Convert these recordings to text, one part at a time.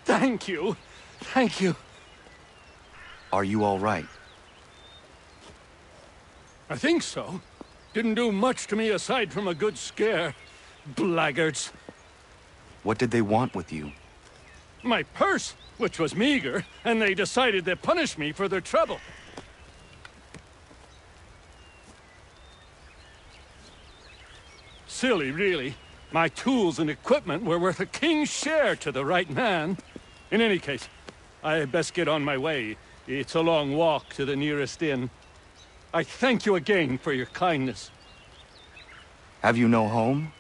Thank you. Thank you. Are you all right? I think so. Didn't do much to me aside from a good scare. Blackguards. What did they want with you? My purse, which was meager, and they decided to punish me for their trouble. Silly, really. My tools and equipment were worth a king's share to the right man. In any case, I best get on my way. It's a long walk to the nearest inn. I thank you again for your kindness. Have you no home?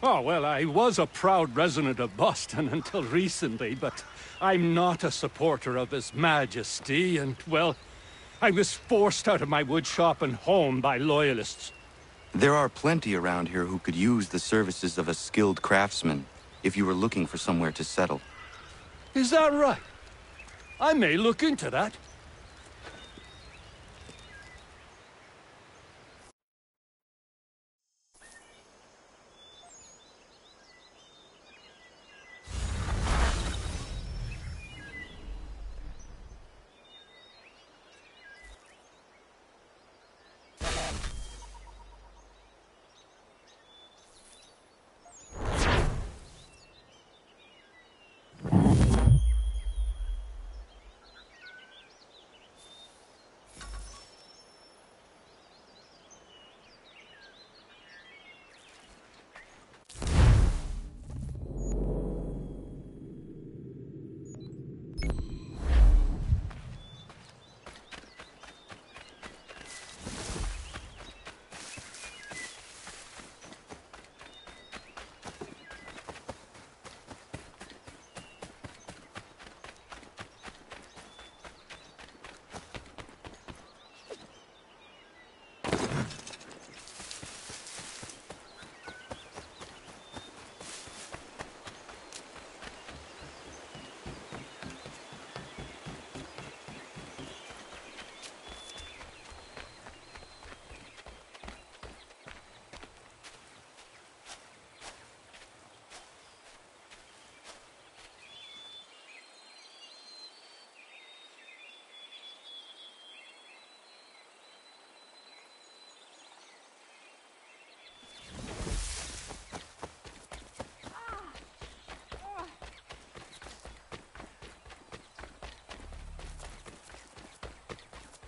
Oh, well, I was a proud resident of Boston until recently, but I'm not a supporter of His Majesty, and, well, I was forced out of my woodshop and home by loyalists. There are plenty around here who could use the services of a skilled craftsman, if you were looking for somewhere to settle. Is that right? I may look into that.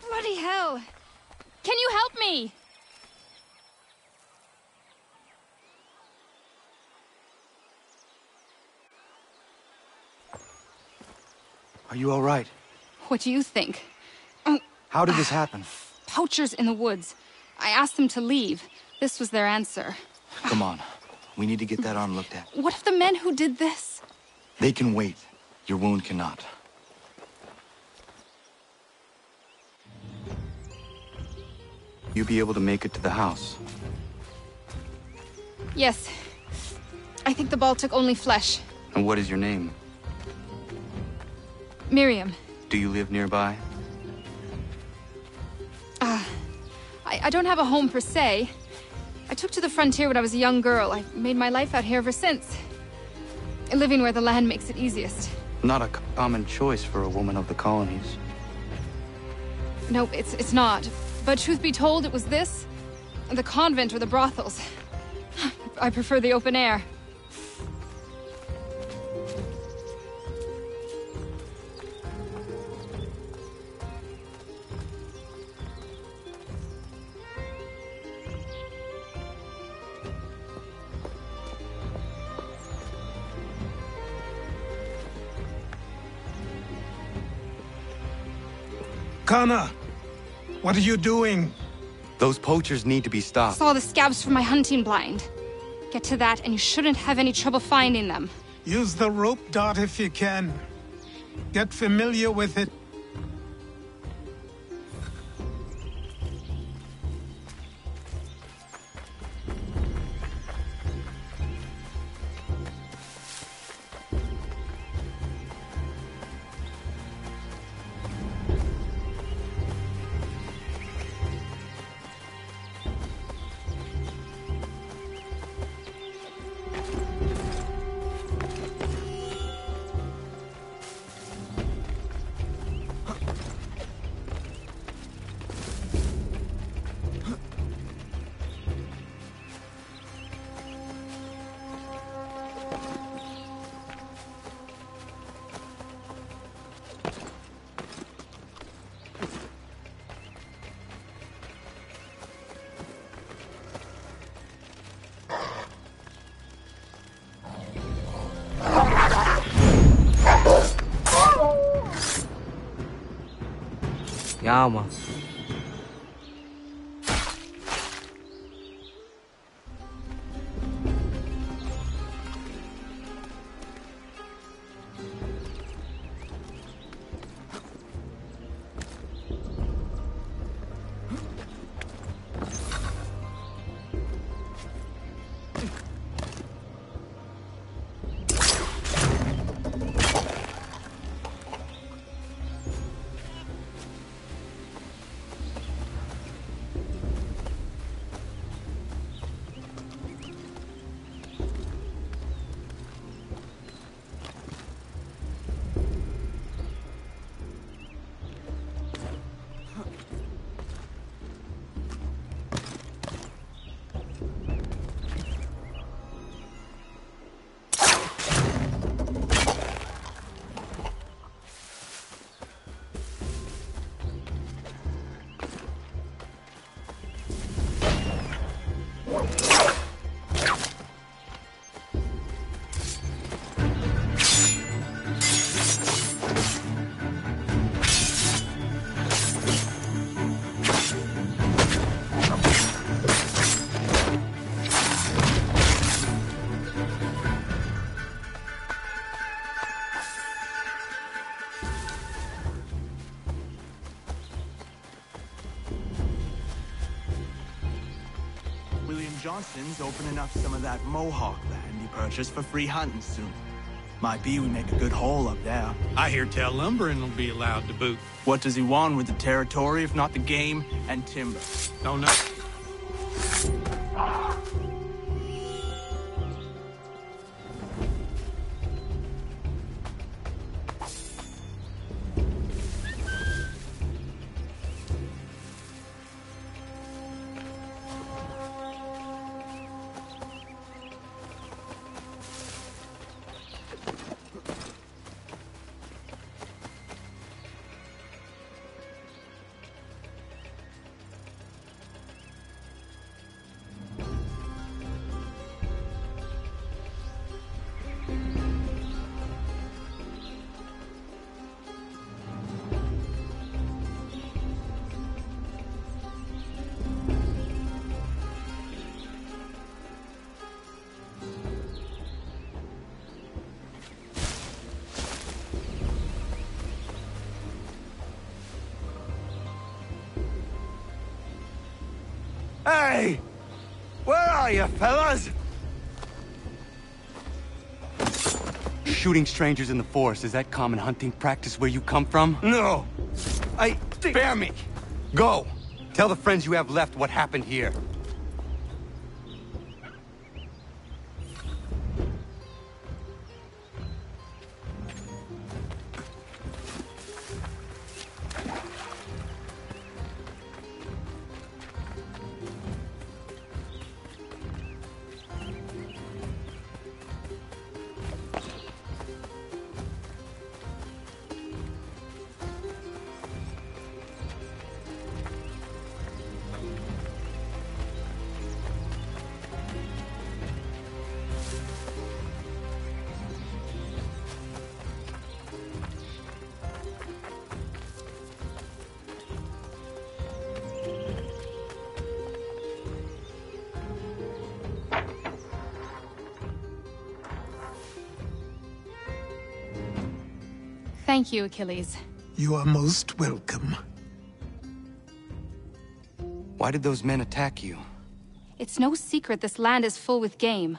Bloody hell! Can you help me? Are you all right? What do you think? How did this happen? Poachers in the woods. I asked them to leave. This was their answer. Come on. We need to get that arm looked at. What if the men who did this? They can wait. Your wound cannot. You be able to make it to the house? Yes. I think the ball took only flesh. And what is your name? Miriam. Do you live nearby? I don't have a home per se. I took to the frontier when I was a young girl. I've made my life out here ever since. Living where the land makes it easiest. Not a common choice for a woman of the colonies. Nope, it's not. But truth be told, it was this, the convent or the brothels. I prefer the open air. Kana, what are you doing? Those poachers need to be stopped. Saw the scabs from my hunting blind. Get to that, and you shouldn't have any trouble finding them. Use the rope dart if you can. Get familiar with it. Ja, man. Johnson's opening up some of that Mohawk land he purchased for free hunting soon. Might be we make a good haul up there. I hear tell lumbering will be allowed to boot. What does he want with the territory if not the game and timber? Don't know. Hey! Where are you, fellas? Shooting strangers in the forest, is that common hunting practice where you come from? No. Spare me! Go! Tell the friends you have left what happened here. Thank you, Achilles. You are most welcome. Why did those men attack you? It's no secret this land is full with game.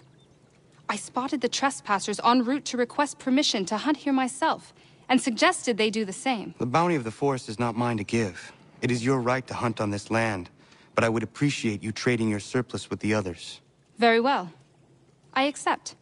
I spotted the trespassers en route to request permission to hunt here myself, and suggested they do the same. The bounty of the forest is not mine to give. It is your right to hunt on this land, but I would appreciate you trading your surplus with the others. Very well. I accept.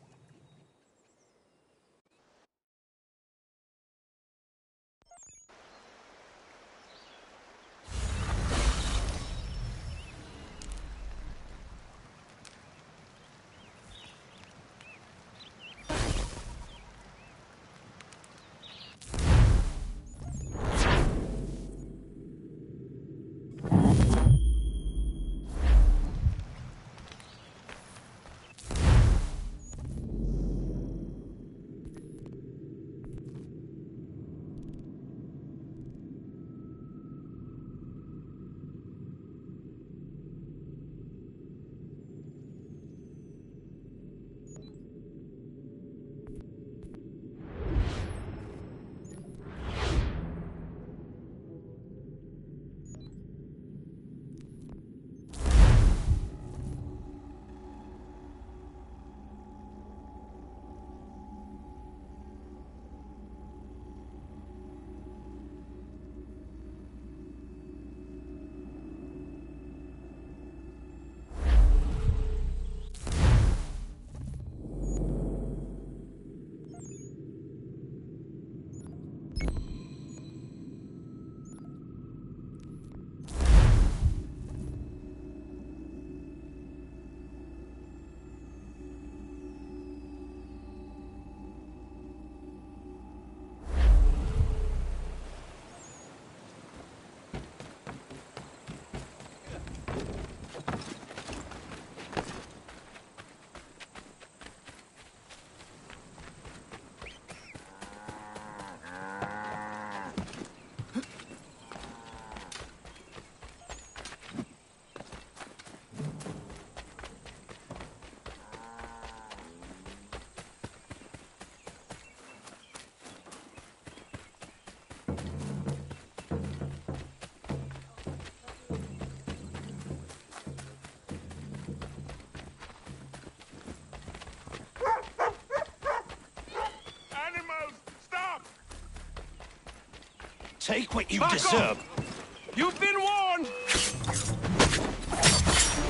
Take what you Back deserve. off. You've been warned!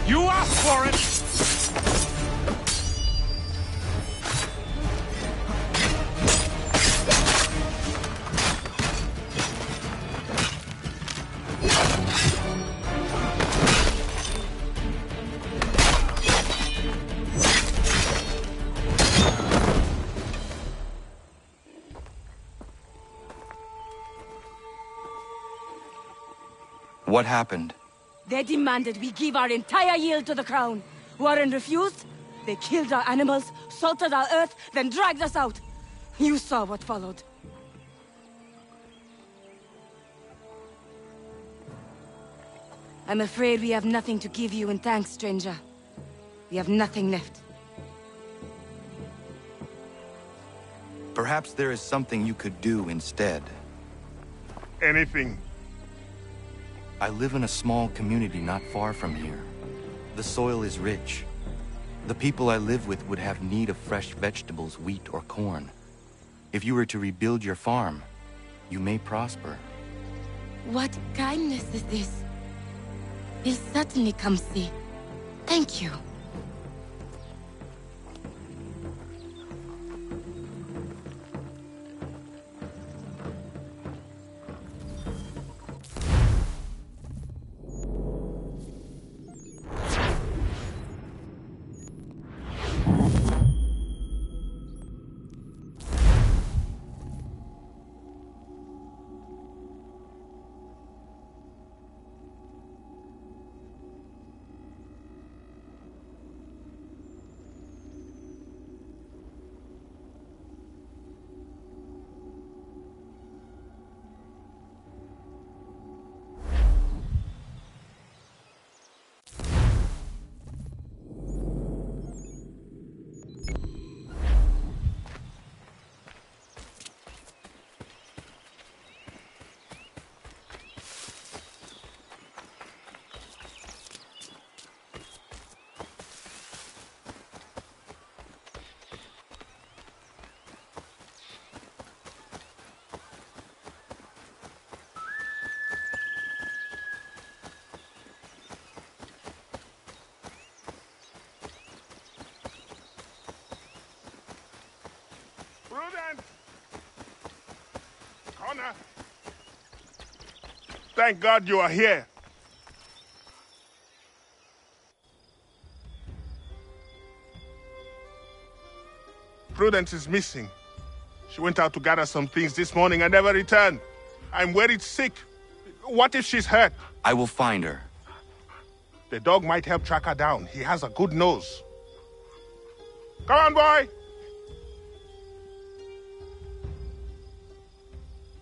You asked for it! What happened? They demanded we give our entire yield to the crown. Warren refused. They killed our animals, salted our earth, then dragged us out. You saw what followed. I'm afraid we have nothing to give you in thanks, stranger. We have nothing left. Perhaps there is something you could do instead. Anything. I live in a small community not far from here. The soil is rich. The people I live with would have need of fresh vegetables, wheat, or corn. If you were to rebuild your farm, you may prosper. What kindness is this? We'll certainly come see. Thank you. Prudence! Connor! Thank God you are here. Prudence is missing. She went out to gather some things this morning and never returned. I'm worried sick. What if she's hurt? I will find her. The dog might help track her down. He has a good nose. Come on, boy!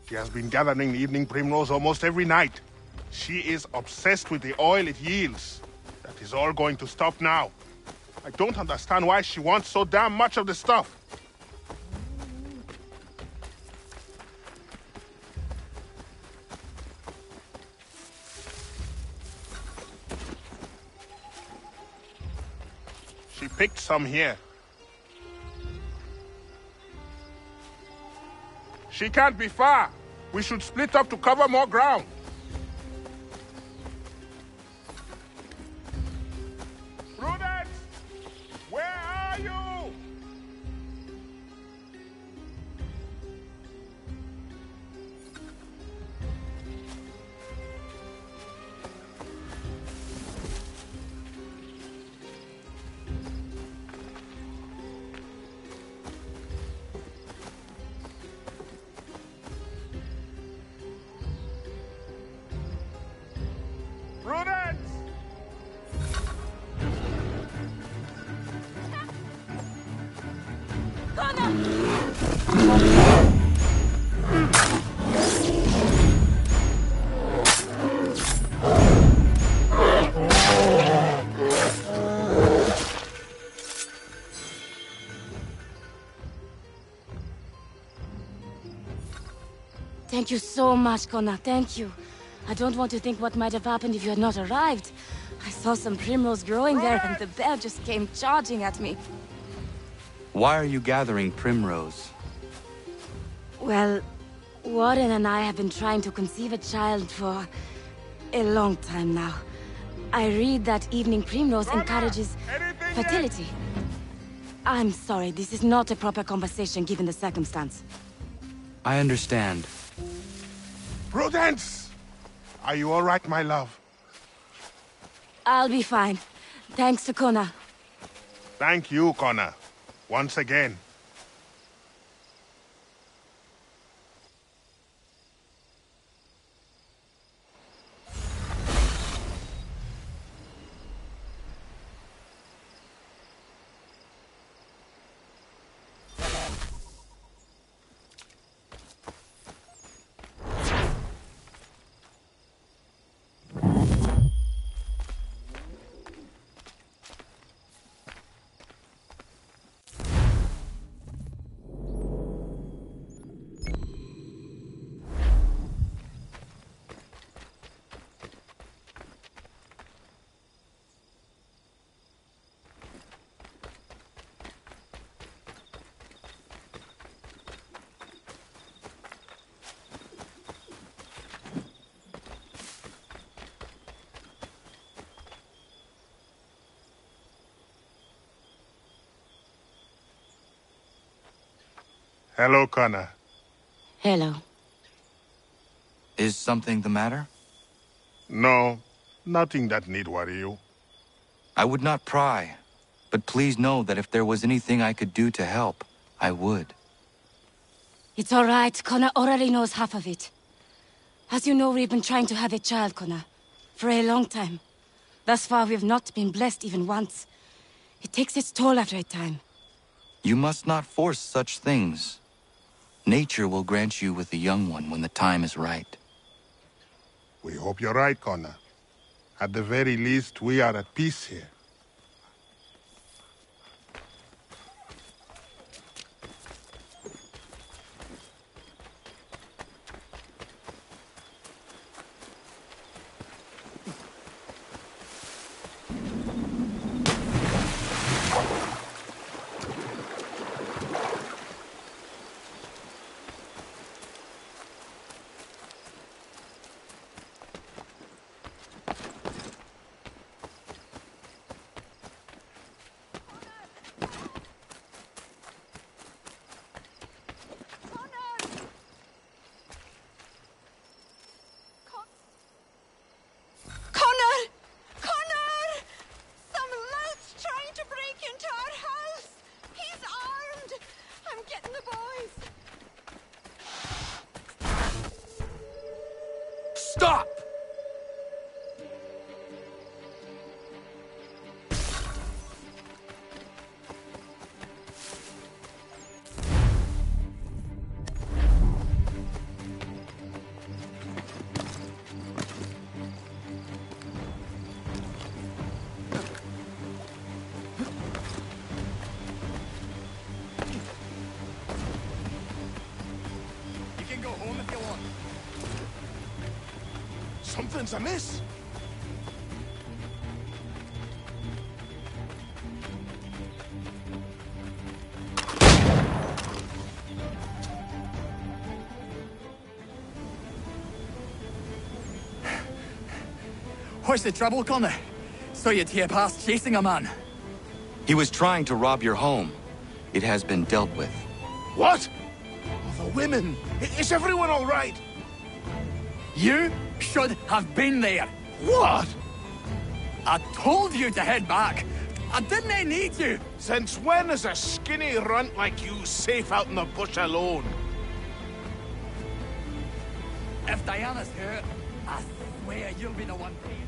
She has been gathering the evening primrose almost every night. She is obsessed with the oil it yields. That is all going to stop now. I don't understand why she wants so damn much of the stuff. She picked some here. She can't be far. We should split up to cover more ground. Prudence! Where are you? Prudence! Thank you so much, Connor. Thank you. I don't want to think what might have happened if you had not arrived. I saw some primrose growing there and the bear just came charging at me. Why are you gathering primrose? Well, Warren and I have been trying to conceive a child for a long time now. I read that evening primrose encourages fertility. I'm sorry, this is not a proper conversation given the circumstance. I understand. Prudence! Are you all right, my love? I'll be fine. Thanks to Connor. Thank you, Connor. Once again. Hello, Connor. Hello. Is something the matter? No, nothing that need worry you. I would not pry, but please know that if there was anything I could do to help, I would. It's all right. Connor already knows half of it. As you know, we've been trying to have a child, Connor, for a long time. Thus far, we've not been blessed even once. It takes its toll after a time. You must not force such things. Nature will grant you with a young one when the time is right. We hope you're right, Connor. At the very least, we are at peace here. Stop! You can go home if you want. Something's amiss. What's the trouble, Connor? Saw you tear past chasing a man. He was trying to rob your home. It has been dealt with. What? Oh, the women. Is everyone all right? You should have been there. What? I told you to head back. I didn't need you. Since when is a skinny runt like you safe out in the bush alone? If Diana's hurt, I swear you'll be the one paying.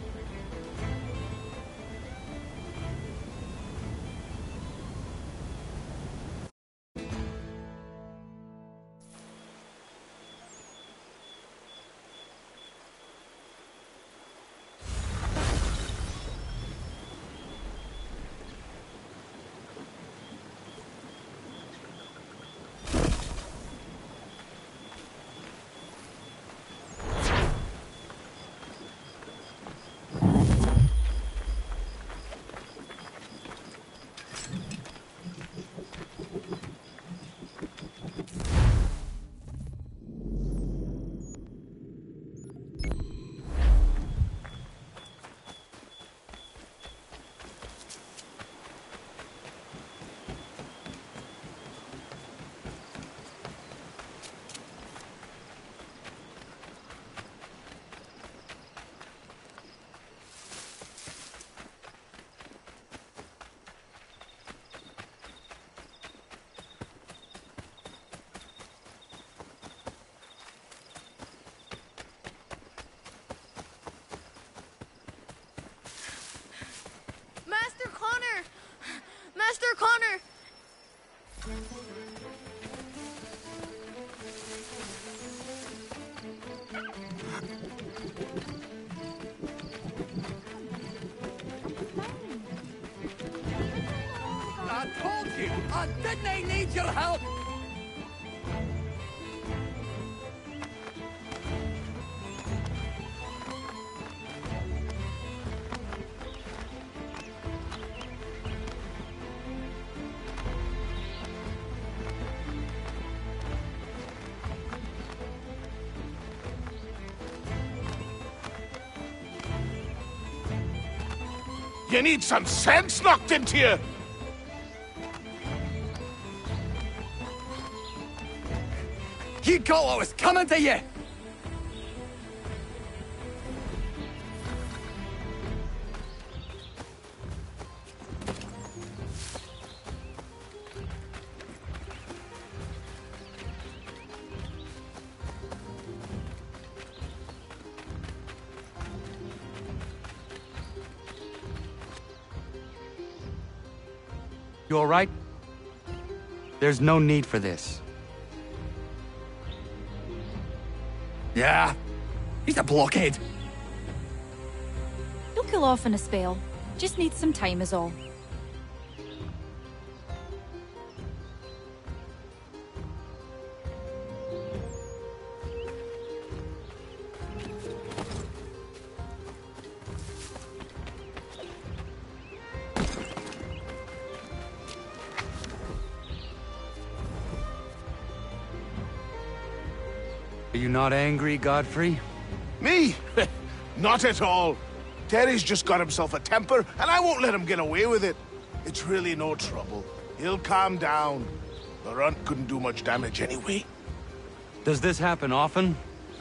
Master Connor! I told you, I didn't need your help. You need some sense knocked into you! You got what was coming to you! You all right? There's no need for this. Yeah, he's a blockhead. He'll cool off in a spell. Just needs some time is all. Are you not angry, Godfrey? Me? Not at all. Terry's just got himself a temper, and I won't let him get away with it. It's really no trouble. He'll calm down. The runt couldn't do much damage anyway. Does this happen often?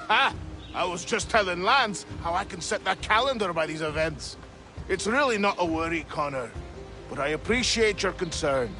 Ha! I was just telling Lance how I can set that calendar by these events. It's really not a worry, Connor. But I appreciate your concern.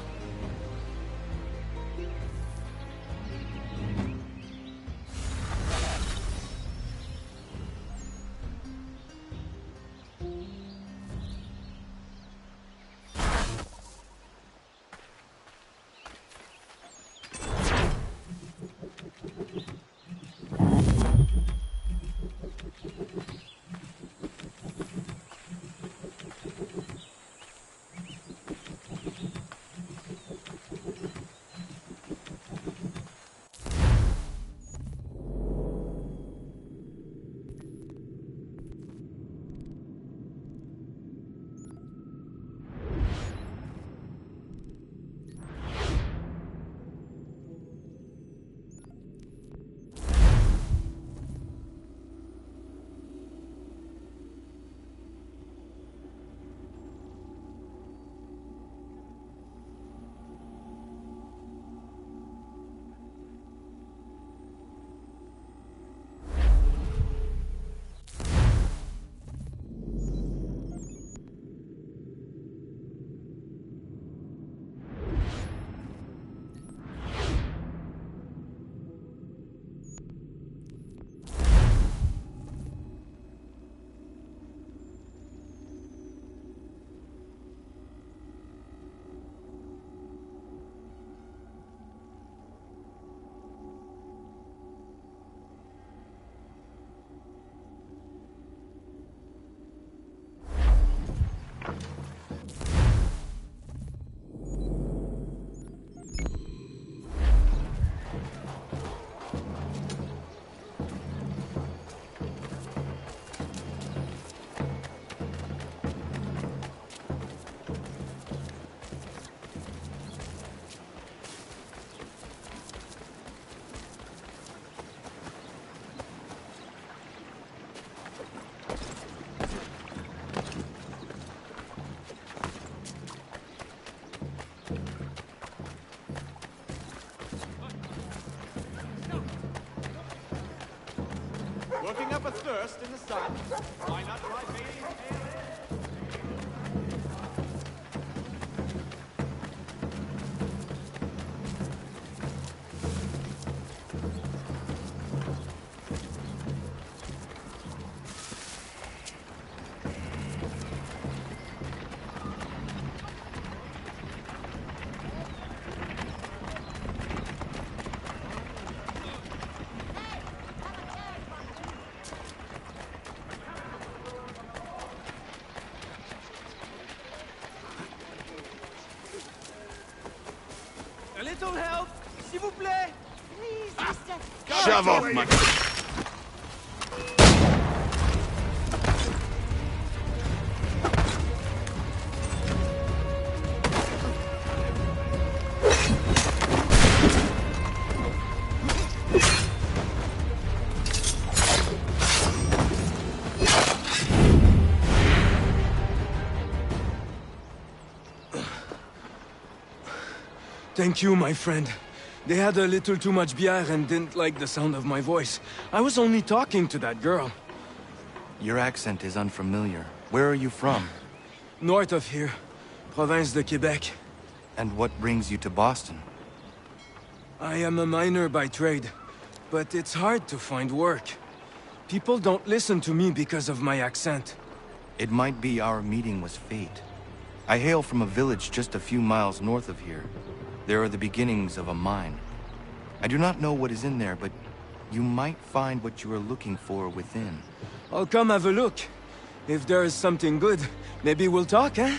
Working up a thirst in the sun. Why not try bathing pale ale? A little help, s'il vous plaît. Please, mister. Shove off, my... Thank you, my friend. They had a little too much beer and didn't like the sound of my voice. I was only talking to that girl. Your accent is unfamiliar. Where are you from? North of here. Province de Quebec. And what brings you to Boston? I am a miner by trade, but it's hard to find work. People don't listen to me because of my accent. It might be our meeting was fate. I hail from a village just a few miles north of here. There are the beginnings of a mine. I do not know what is in there, but you might find what you are looking for within. I'll come have a look. If there is something good, maybe we'll talk, eh?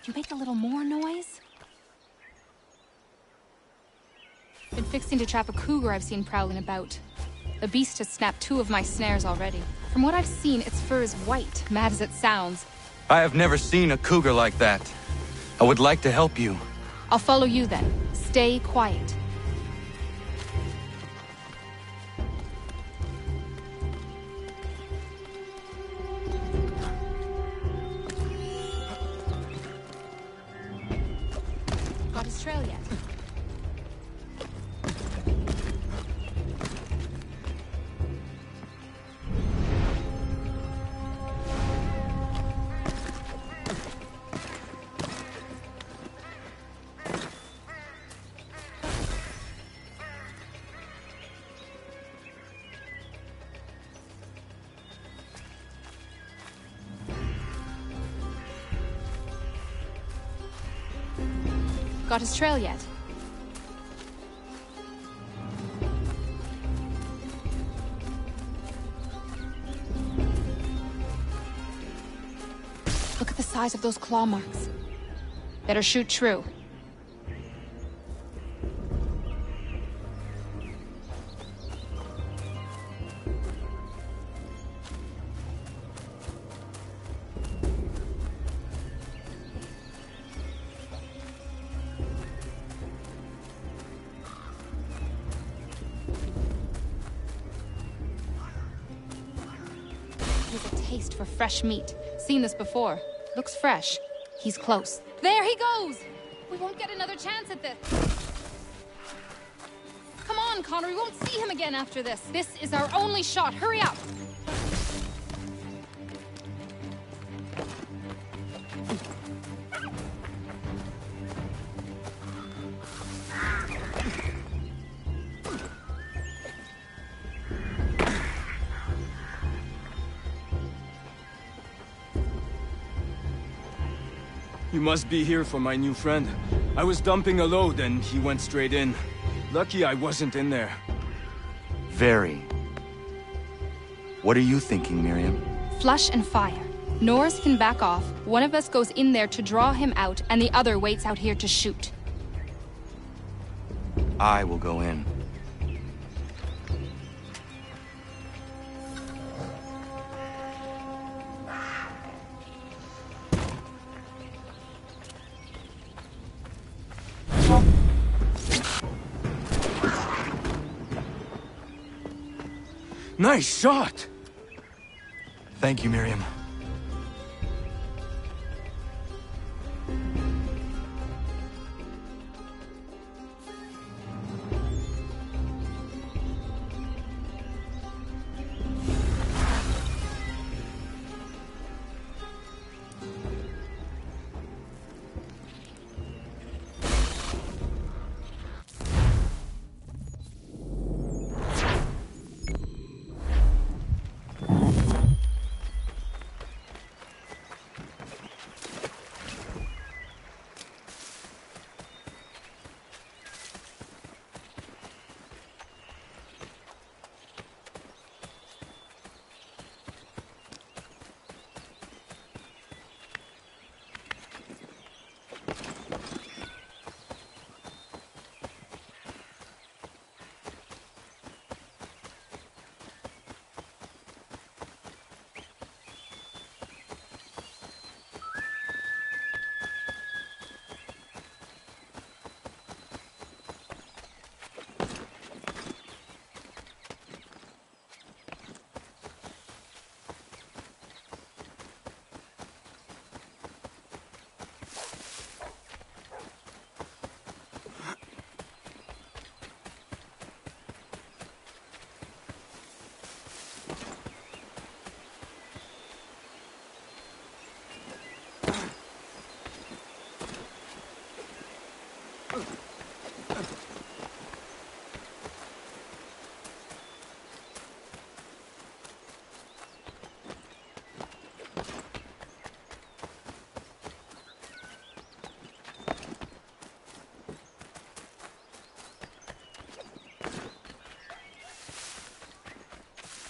You make a little more noise? Been fixing to trap a cougar I've seen prowling about. The beast has snapped 2 of my snares already. From what I've seen, its fur is white, mad as it sounds. I have never seen a cougar like that. I would like to help you. I'll follow you then. Stay quiet. Got his trail yet? Got his trail yet? Look at the size of those claw marks. Better shoot true. Taste for fresh meat. Seen this before. Looks fresh. He's close. There he goes! We won't get another chance at this. Come on, Connor. We won't see him again after this. This is our only shot. Hurry up! You must be here for my new friend. I was dumping a load and he went straight in. Lucky I wasn't in there. Very. What are you thinking, Miriam? Flush and fire. Norris can back off. One of us goes in there to draw him out, and the other waits out here to shoot. I will go in. Nice shot! Thank you, Miriam.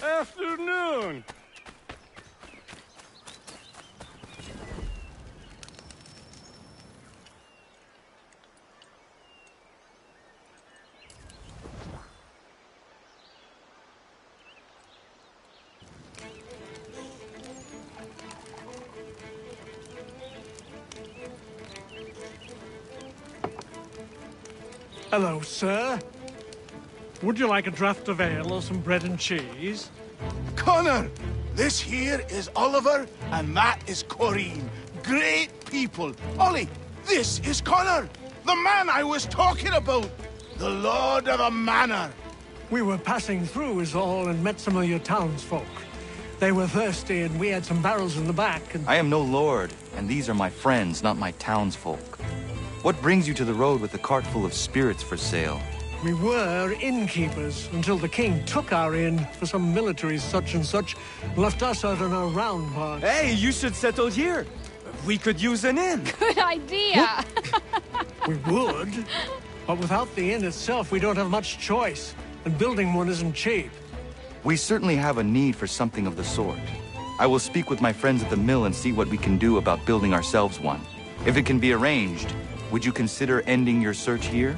Afternoon. Hello, sir. Would you like a draught of ale or some bread and cheese? Connor, this here is Oliver, and that is Corinne. Great people. Ollie, this is Connor, the man I was talking about. The Lord of the Manor. We were passing through is all and met some of your townsfolk. They were thirsty and we had some barrels in the back and... I am no lord, and these are my friends, not my townsfolk. What brings you to the road with a cart full of spirits for sale? We were innkeepers until the king took our inn for some military such and such, left us out on our round part. Hey, you should settle here. We could use an inn. Good idea! We would, but without the inn itself, we don't have much choice, and building one isn't cheap. We certainly have a need for something of the sort. I will speak with my friends at the mill and see what we can do about building ourselves one. If it can be arranged, would you consider ending your search here?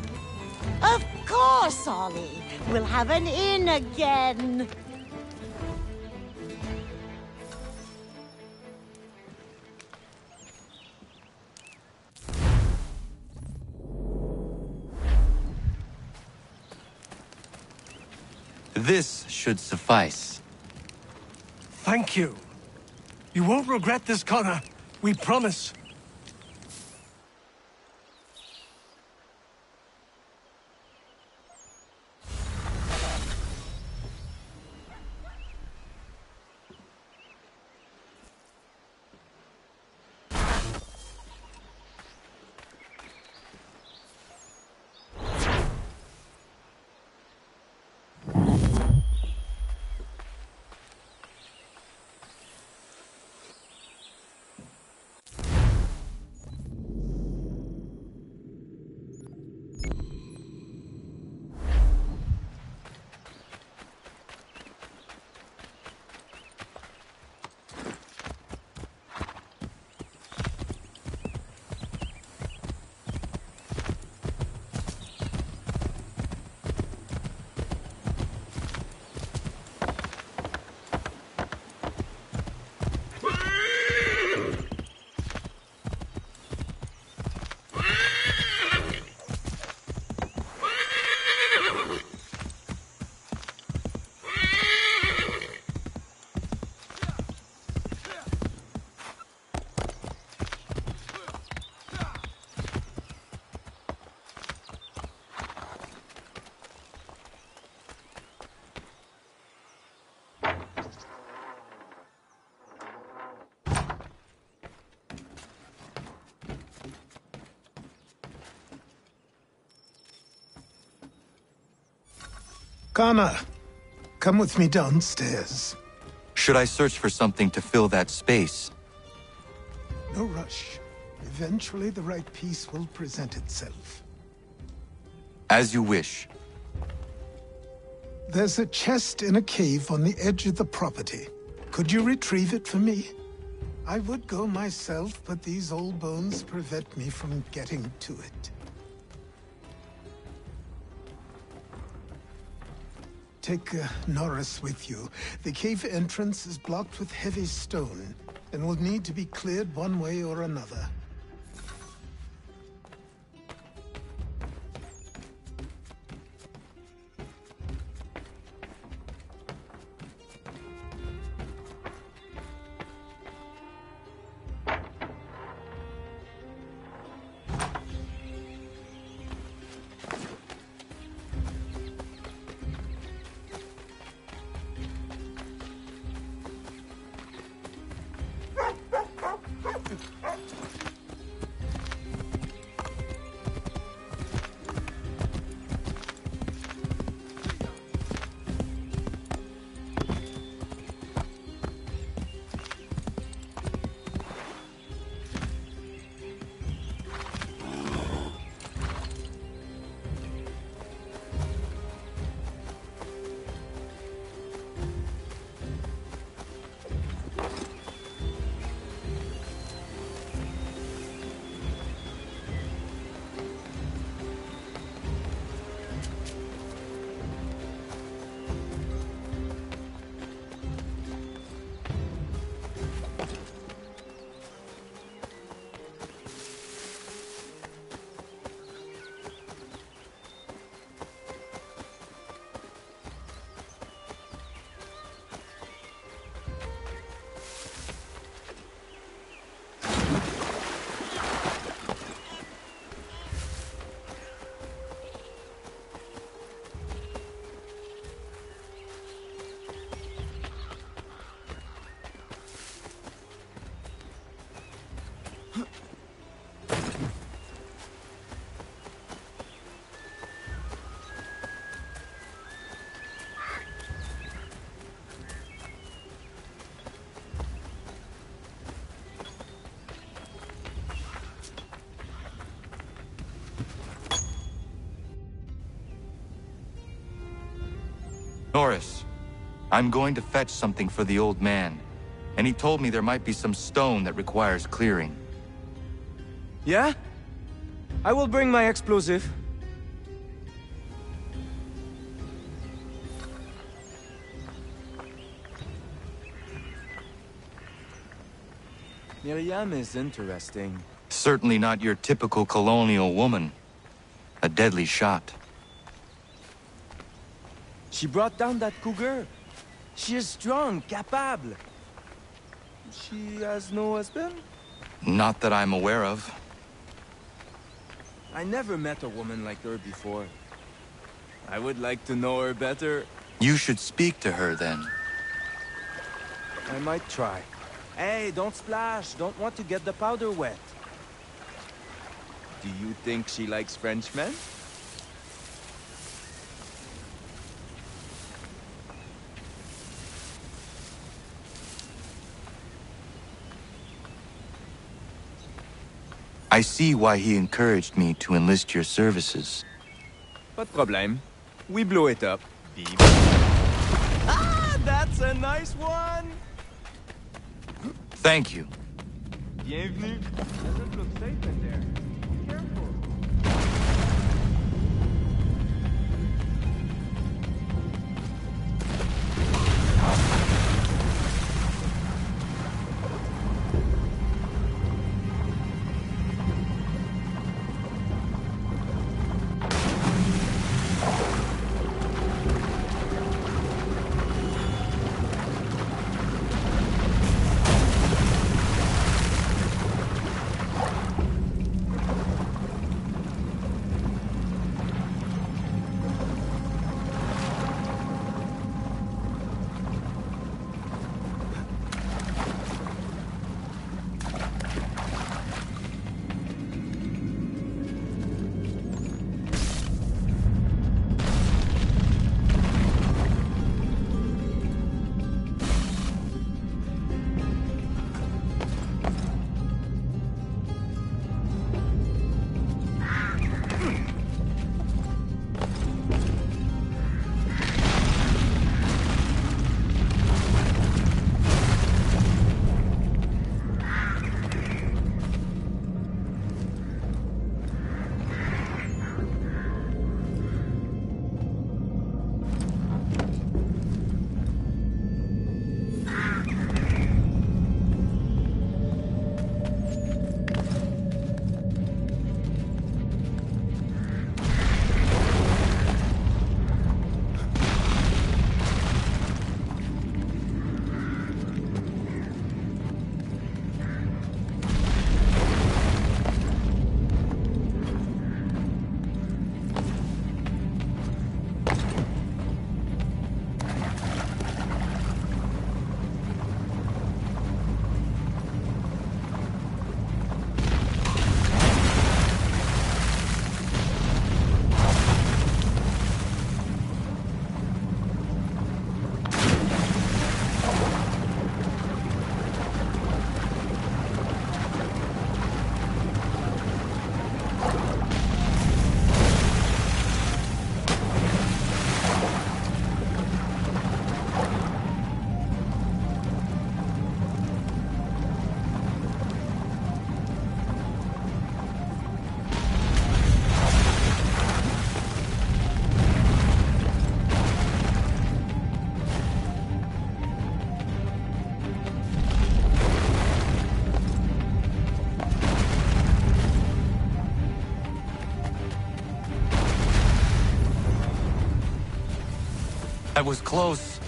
Of course, Ollie. We'll have an inn again. This should suffice. Thank you. You won't regret this, Connor. We promise. Connor, come with me downstairs. Should I search for something to fill that space? No rush. Eventually, the right piece will present itself. As you wish. There's a chest in a cave on the edge of the property. Could you retrieve it for me? I would go myself, but these old bones prevent me from getting to it. Take Norris with you. The cave entrance is blocked with heavy stone, and will need to be cleared one way or another. Norris, I'm going to fetch something for the old man, and he told me there might be some stone that requires clearing. Yeah? I will bring my explosive. Miriam is interesting. Certainly not your typical colonial woman. A deadly shot. She brought down that cougar. She is strong, capable. She has no husband? Not that I'm aware of. I never met a woman like her before. I would like to know her better. You should speak to her then. I might try. Hey, don't splash. Don't want to get the powder wet. Do you think she likes Frenchmen? I see why he encouraged me to enlist your services. Pas de problème. We blow it up. Beep. Ah, that's a nice one! Thank you. Bienvenue. Doesn't look safe in there. Be careful. That was close.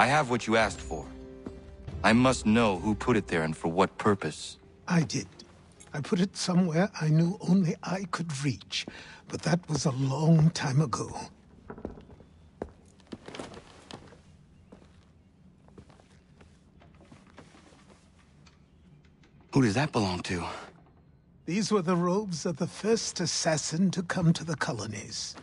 I have what you asked for. I must know who put it there and for what purpose. I did. I put it somewhere I knew only I could reach, but that was a long time ago. Who does that belong to? These were the robes of the first assassin to come to the colonies.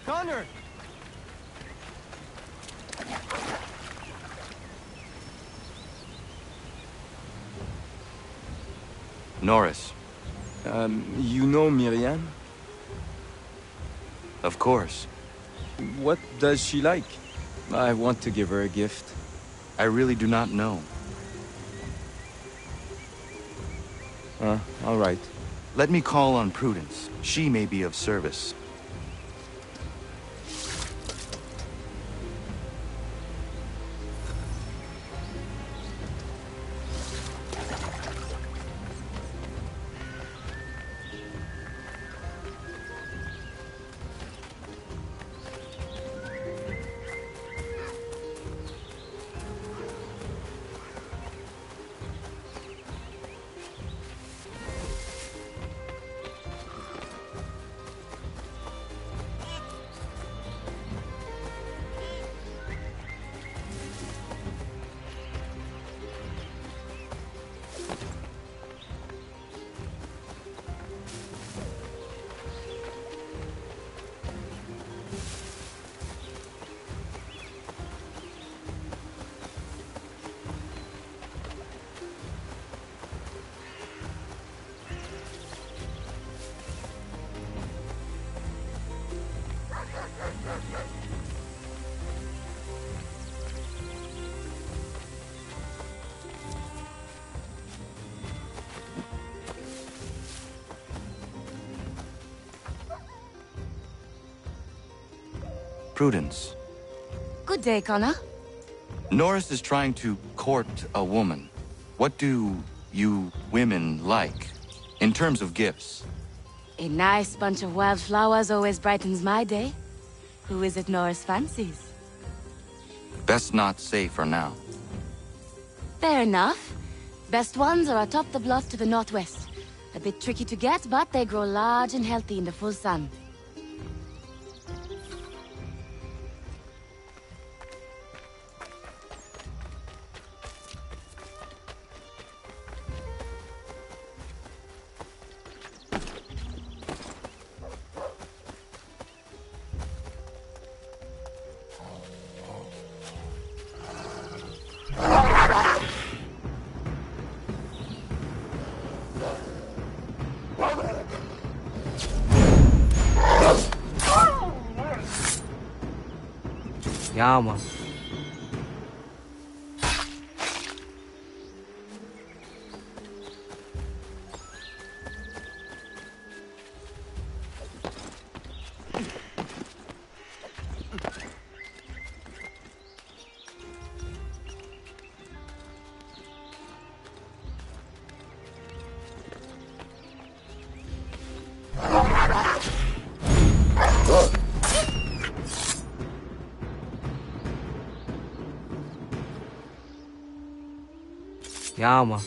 Connor! Norris. You know Miriam? Of course. What does she like? I want to give her a gift. I really do not know. All right. Let me call on Prudence. She may be of service. Prudence. Good day, Connor. Norris is trying to court a woman. What do you women like, in terms of gifts? A nice bunch of wildflowers always brightens my day. Who is it Norris fancies? Best not say for now. Fair enough. Best ones are atop the bluff to the northwest. A bit tricky to get, but they grow large and healthy in the full sun. Yeah, man. Ja, man.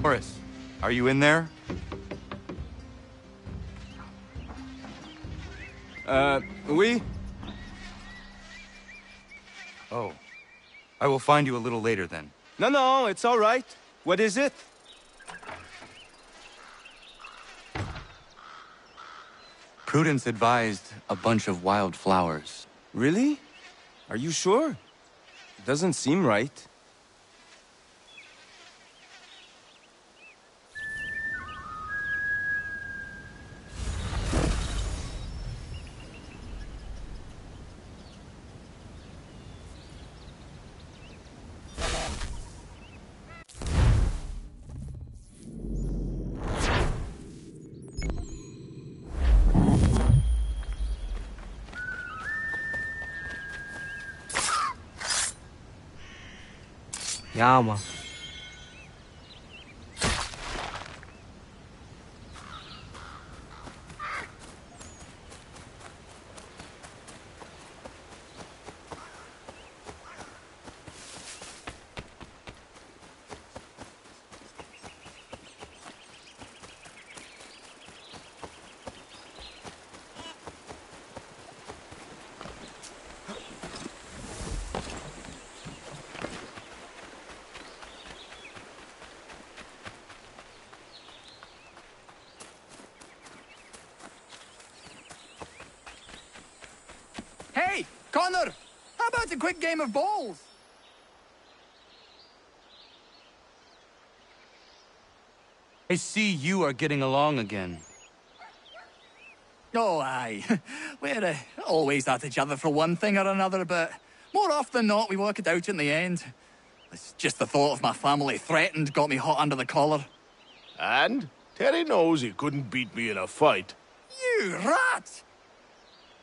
Horace, are you in there? Oui? Oh. I will find you a little later then. No, it's all right. What is it? Prudence advised a bunch of wild flowers. Really? Are you sure? It doesn't seem right. Ja, man. Hey, Connor! How about a quick game of bowls? I see you are getting along again. Oh, aye. We're always at each other for one thing or another, but more often than not, we work it out in the end. It's just the thought of my family threatened got me hot under the collar. And Terry knows he couldn't beat me in a fight. You rat!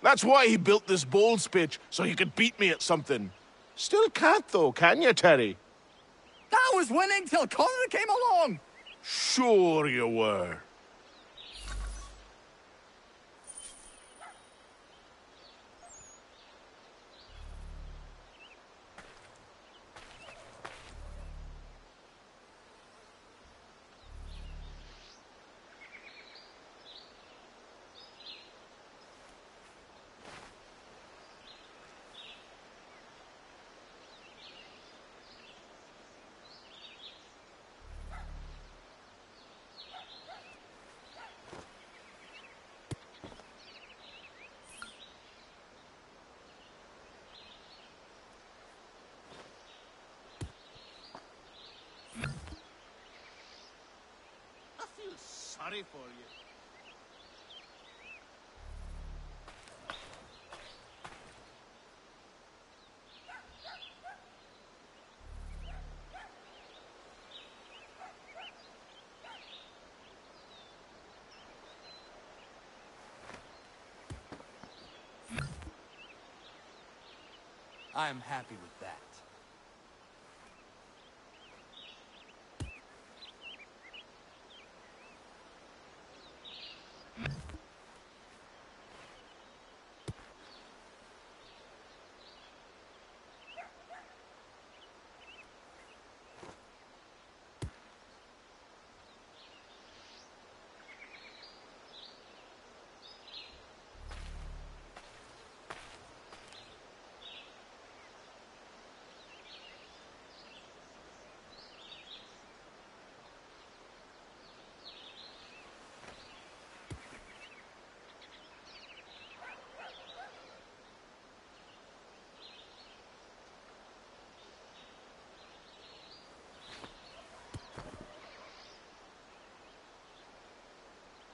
That's why he built this bowls pitch, so he could beat me at something. Still can't, though, can you, Terry? I was winning till Connor came along! Sure you were. feel sorry for you. I'm happy with that.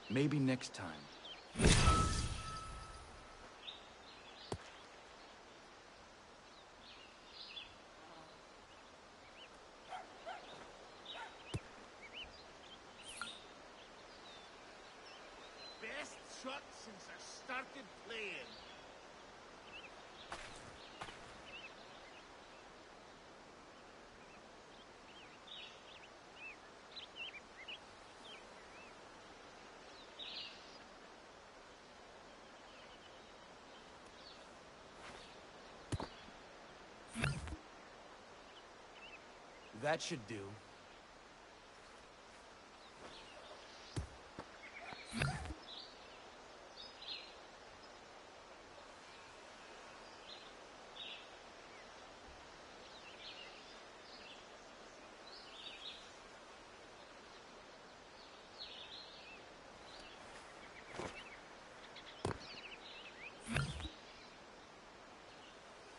Maybe next time. Best shot since I started playing. That should do.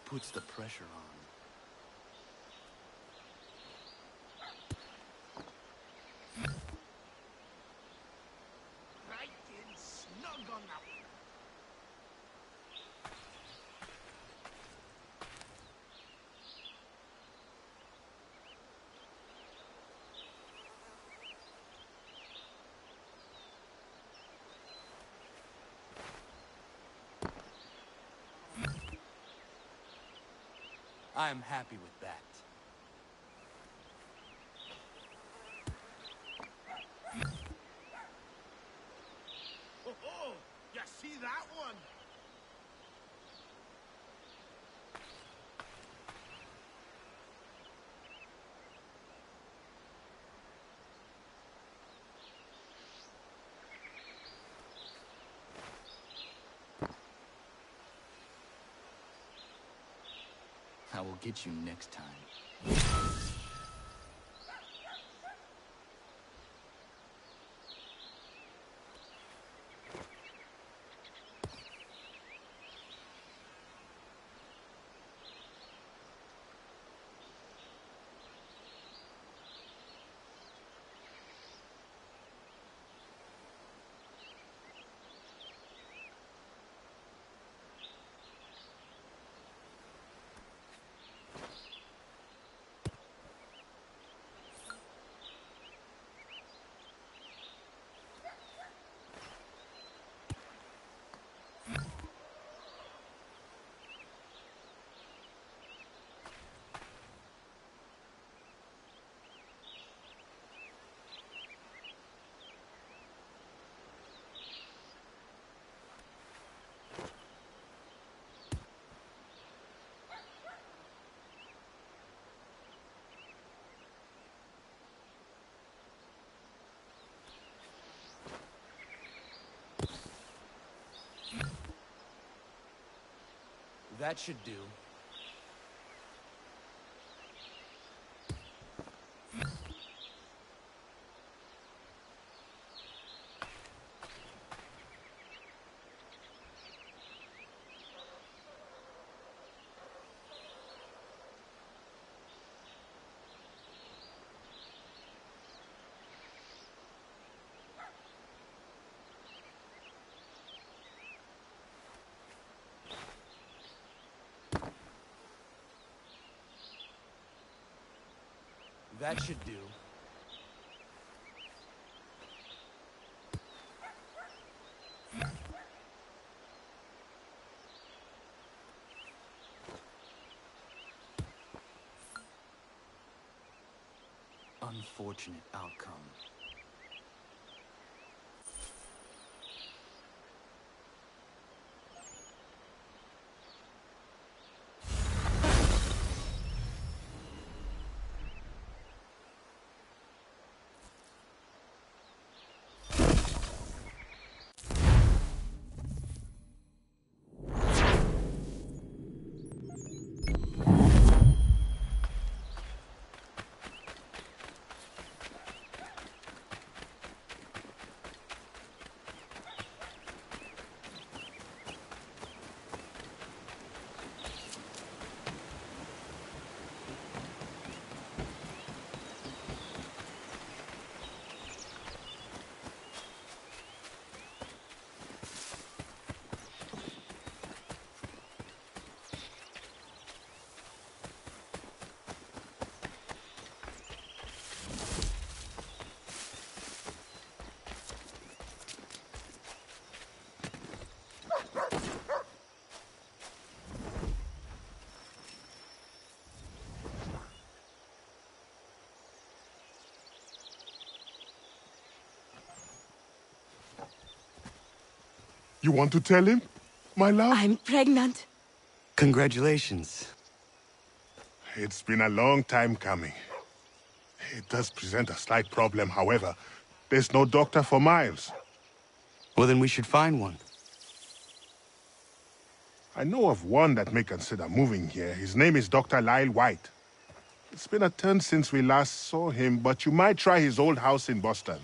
Puts the pressure on. Right in snug on that one. I'm happy with that. Oh, you see that one? I will get you next time. That should do. That should do. Unfortunate outcome. You want to tell him, my love? I'm pregnant. Congratulations. It's been a long time coming. It does present a slight problem, however. There's no doctor for miles. Well, then we should find one. I know of one that may consider moving here. His name is Dr. Lyle White. It's been a turn since we last saw him, but you might try his old house in Boston.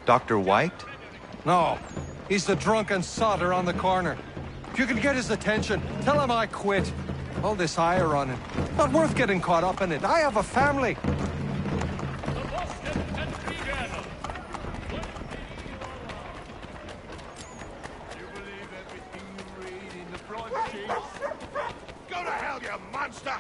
Dr. White? No. He's the drunken sodder on the corner. If you can get his attention, tell him I quit. All this ire on him. Not worth getting caught up in it. I have a family. now, you monster!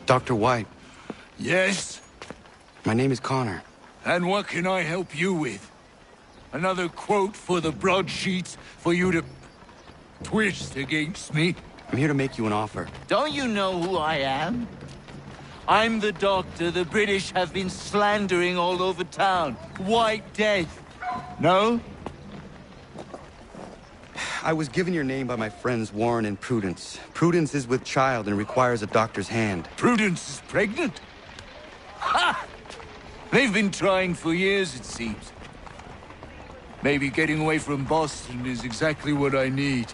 Dr. White. Yes? My name is Connor. And what can I help you with? Another quote for the broadsheets for you to twist against me? I'm here to make you an offer. Don't you know who I am? I'm the doctor the British have been slandering all over town. White Death. No? I was given your name by my friends Warren and Prudence. Prudence is with child and requires a doctor's hand. Prudence is pregnant? Ha! They've been trying for years, it seems. Maybe getting away from Boston is exactly what I need.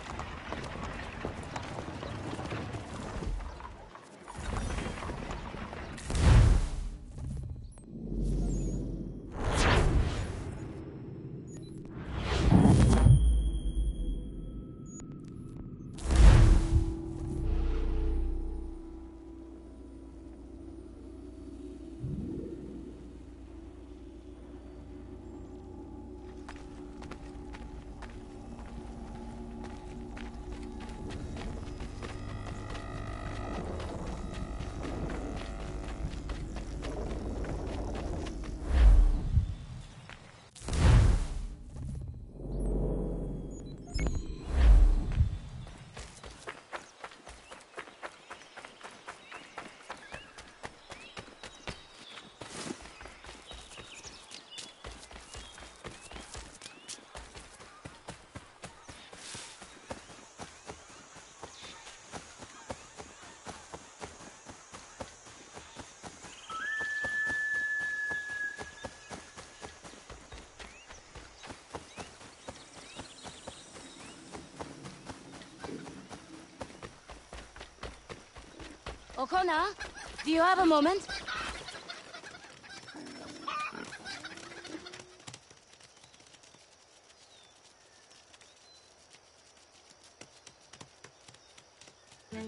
O'Connor, do you have a moment?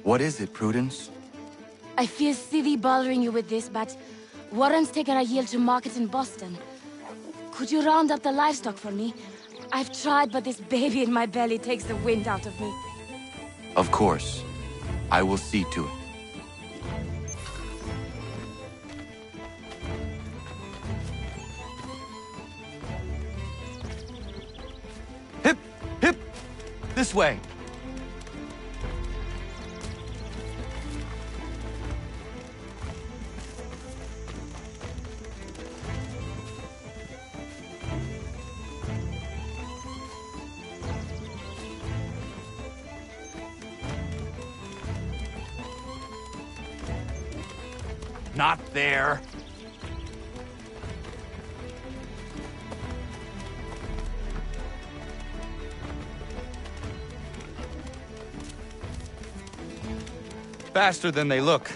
What is it, Prudence? I feel silly bothering you with this, but Warren's taken a yield to market in Boston. Could you round up the livestock for me? I've tried, but this baby in my belly takes the wind out of me. Of course. I will see to it. Hip! Hip! This way! Not there. Faster than they look.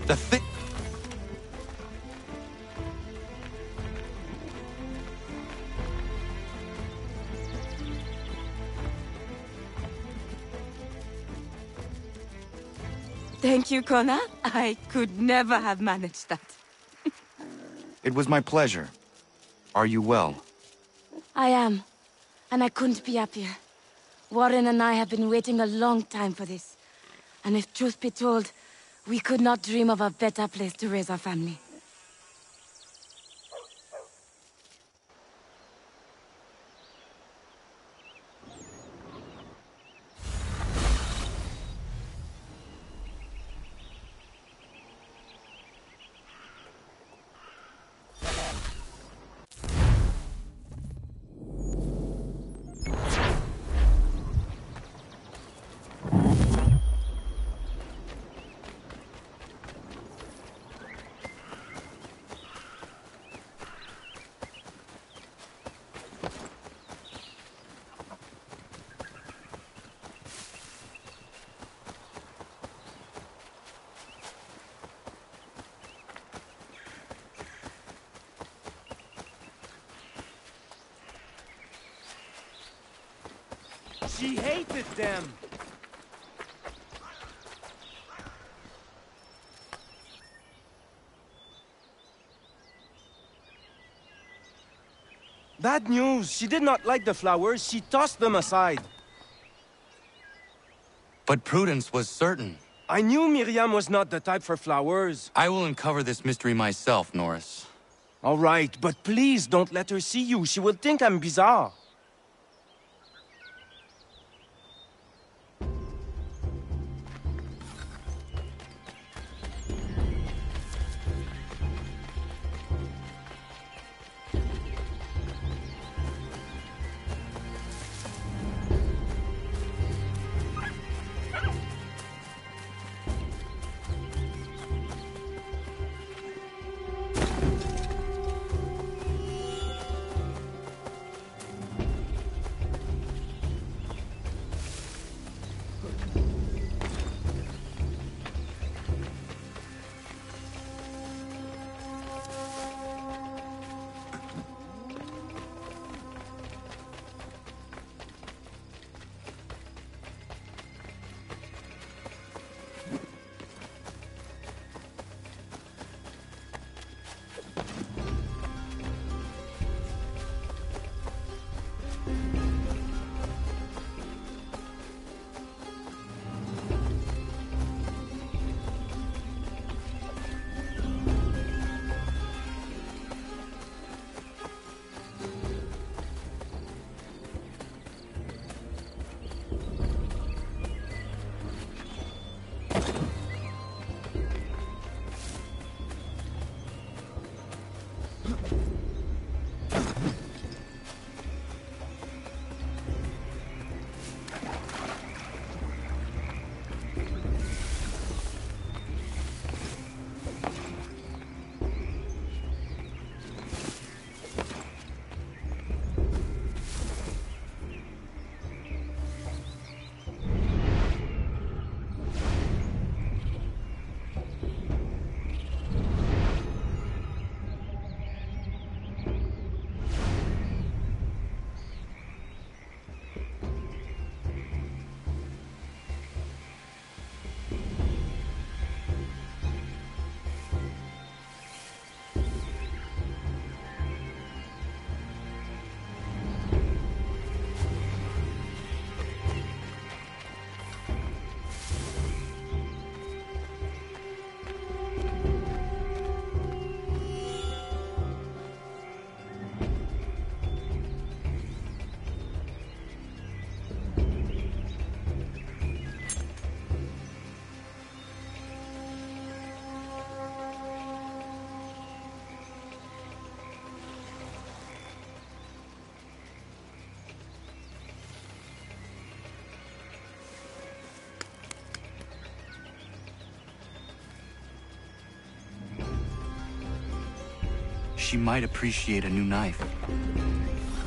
The thing. Thank you, Connor. I could never have managed that. It was my pleasure. Are you well? I am. And I couldn't be happier. Warren and I have been waiting a long time for this. And if truth be told, we could not dream of a better place to raise our family. She hated them. Bad news. She did not like the flowers. She tossed them aside. But Prudence was certain. I knew Miriam was not the type for flowers. I will uncover this mystery myself, Norris. All right, but please don't let her see you. She will think I'm bizarre. She might appreciate a new knife.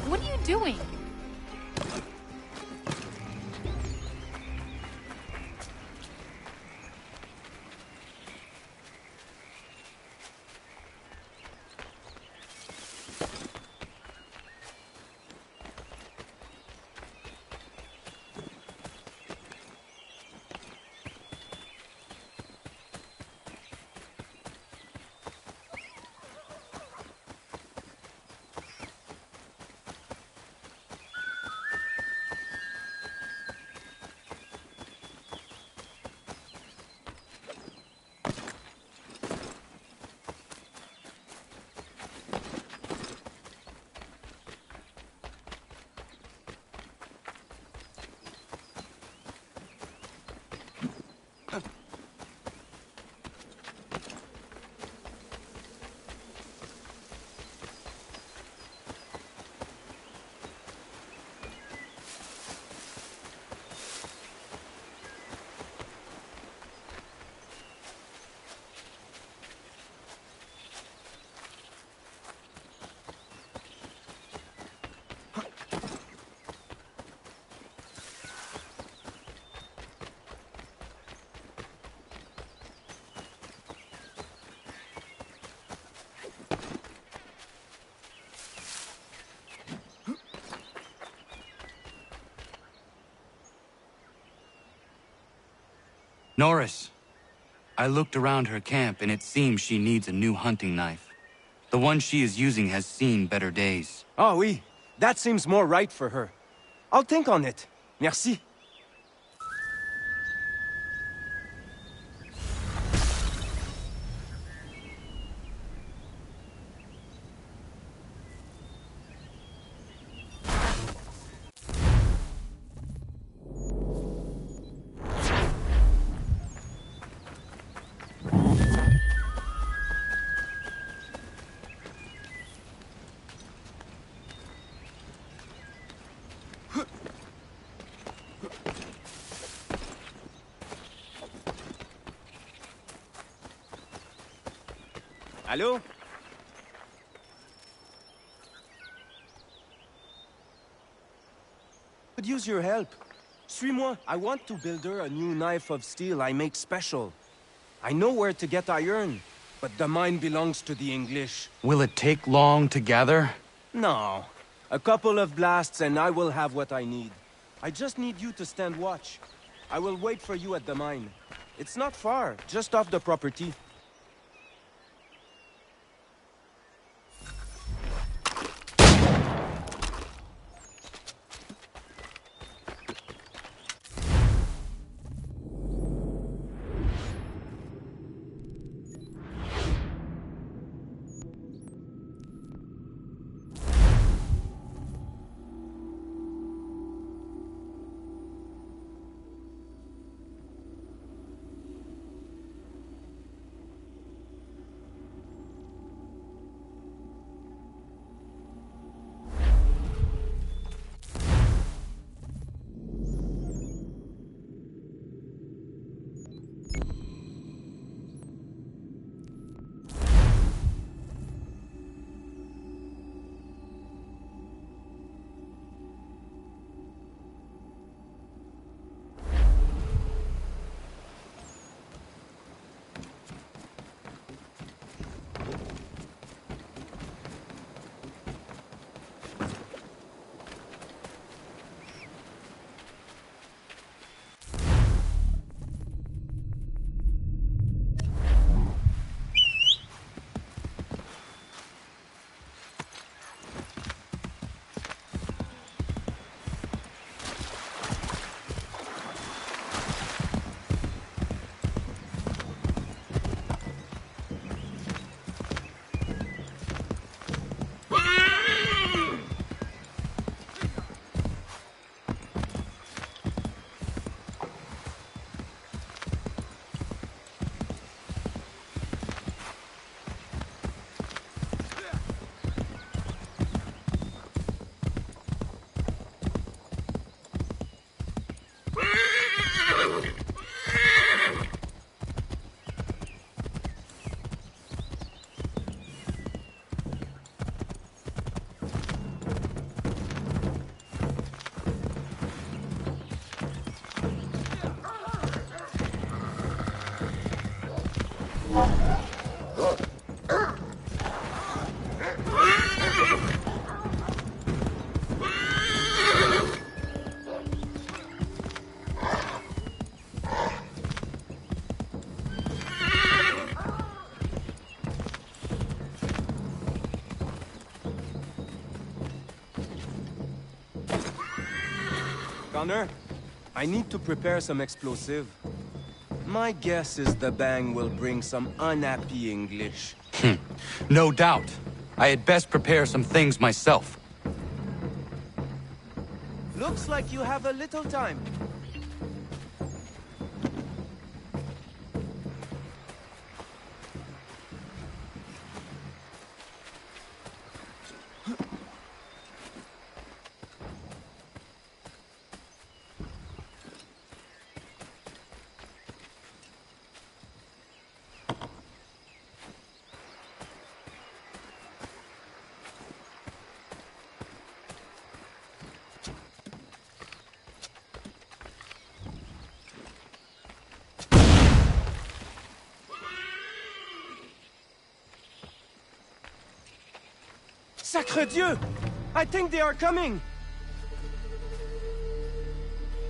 What are you doing? Norris. I looked around her camp, and it seems she needs a new hunting knife. The one she is using has seen better days. Oh, oui. That seems more right for her. I'll think on it. Merci. Allô? Could use your help. Suis-moi. I want to build her a new knife of steel I make special. I know where to get iron, but the mine belongs to the English. Will it take long to gather? No. A couple of blasts and I will have what I need. I just need you to stand watch. I will wait for you at the mine. It's not far, just off the property. Connor, I need to prepare some explosive. My guess is the bang will bring some unhappy English. No doubt. I had best prepare some things myself. Looks like you have a little time. Sacre Dieu! I think they are coming!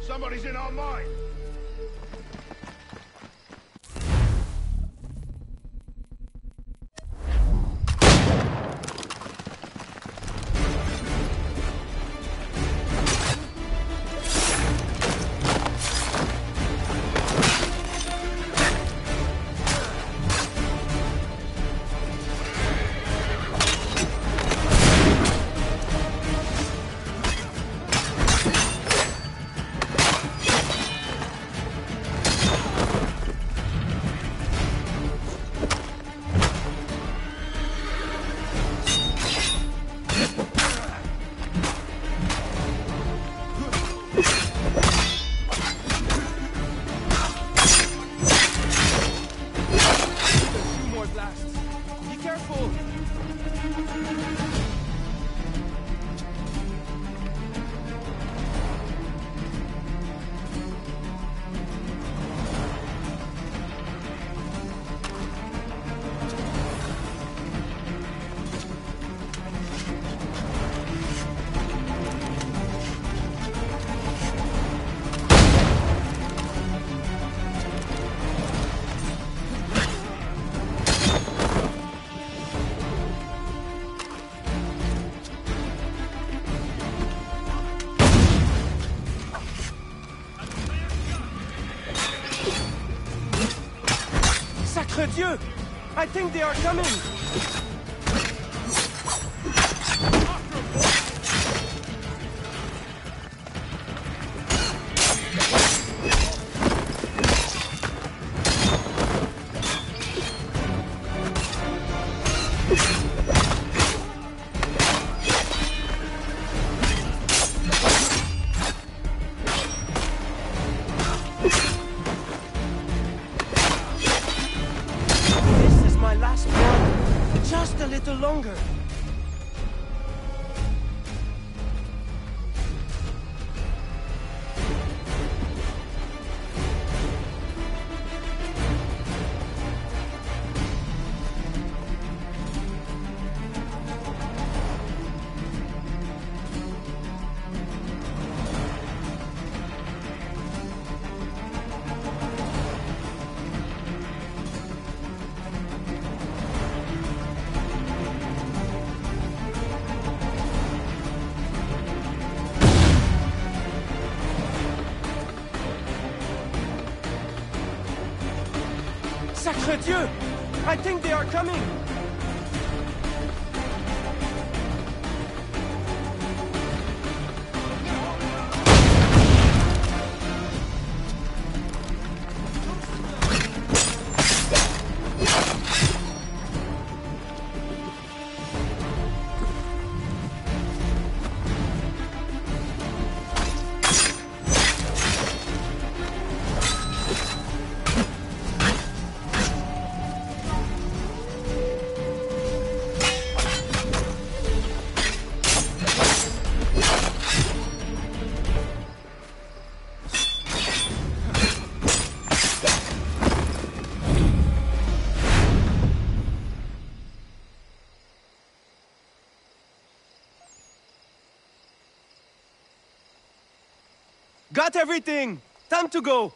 Somebody's in our mine! Dieu! I think they are coming! Longer. Sacre Dieu! I think they are coming! Got everything! Time to go!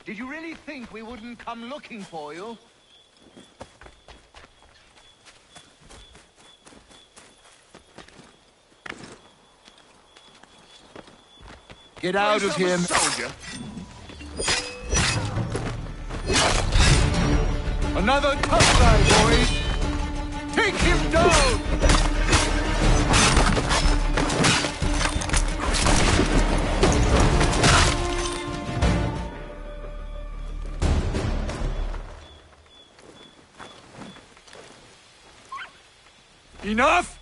Did you really think we wouldn't come looking for you? Get out of here, soldier. Another tough guy, boys! Take him down! Enough!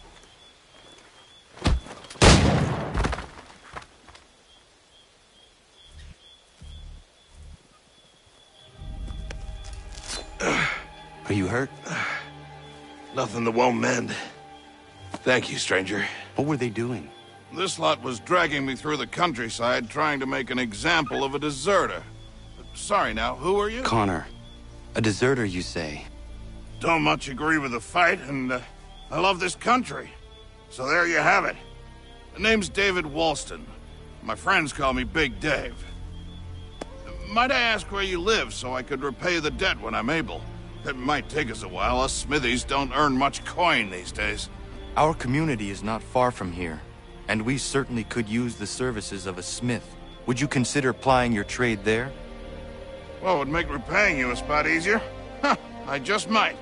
Are you hurt? Nothing that won't mend. Thank you, stranger. What were they doing? This lot was dragging me through the countryside trying to make an example of a deserter. Sorry now, who are you? Connor. A deserter, you say? Don't much agree with the fight, and I love this country. So there you have it. The name's David Walston. My friends call me Big Dave. Might I ask where you live so I could repay the debt when I'm able? It might take us a while. Us smithies don't earn much coin these days. Our community is not far from here, and we certainly could use the services of a smith. Would you consider plying your trade there? Well, it would make repaying you a spot easier. Huh, I just might.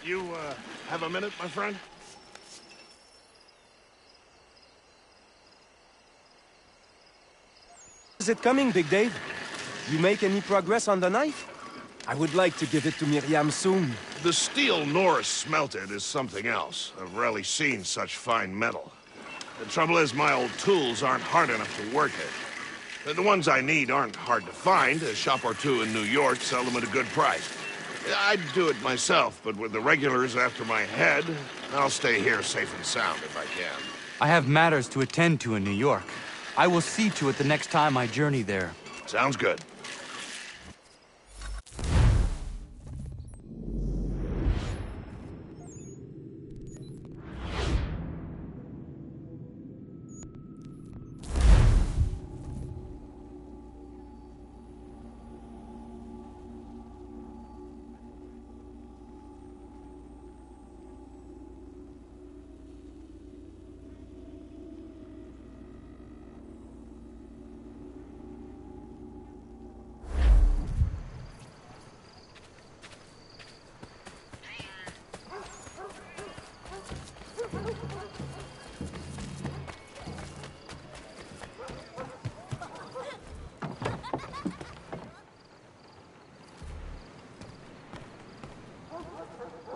You, have a minute, my friend? Is it coming, Big Dave? You make any progress on the knife? I would like to give it to Miriam soon. The steel Norris smelted is something else. I've rarely seen such fine metal. The trouble is my old tools aren't hard enough to work it. The ones I need aren't hard to find. A shop or two in New York sell them at a good price. I'd do it myself, but with the regulars after my head, I'll stay here safe and sound if I can. I have matters to attend to in New York. I will see to it the next time I journey there. Sounds good.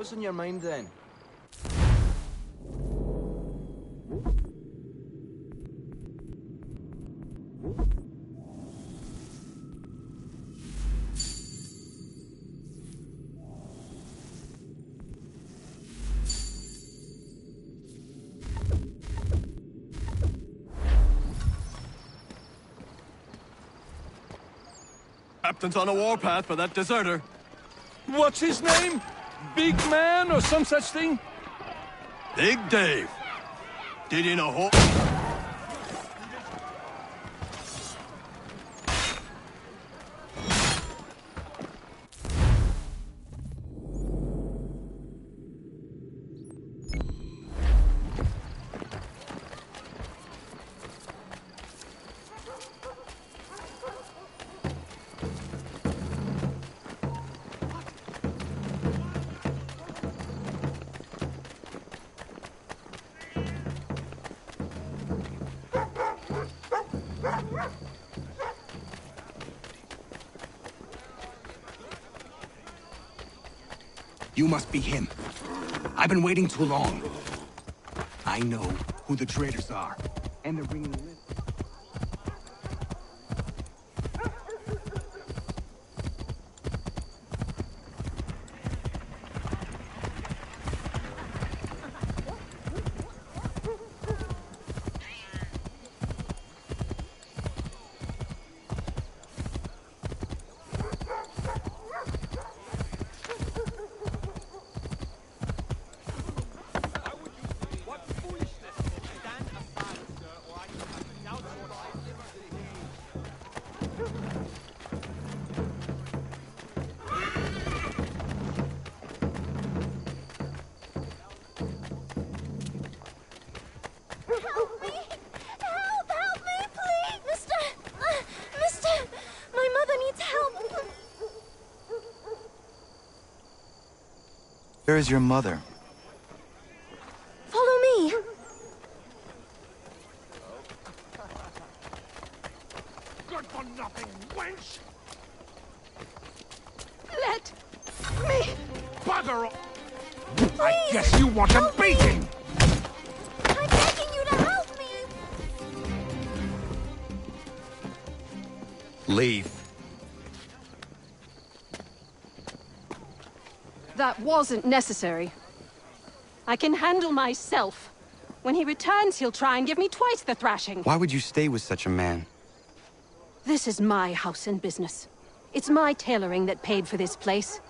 What's on your mind then? Captain's on a warpath for that deserter. What's his name? Big Man or some such thing? Big Dave. Did you know? You must be him. I've been waiting too long. I know who the traitors are, and they're bringing lists. Where is your mother? Follow me. Good for nothing, wench! Let me. Bugger off! Please, I guess you want a beating! I'm begging you to help me. Leave. That wasn't necessary. I can handle myself. When he returns, he'll try and give me twice the thrashing. Why would you stay with such a man? This is my house and business. It's my tailoring that paid for this place.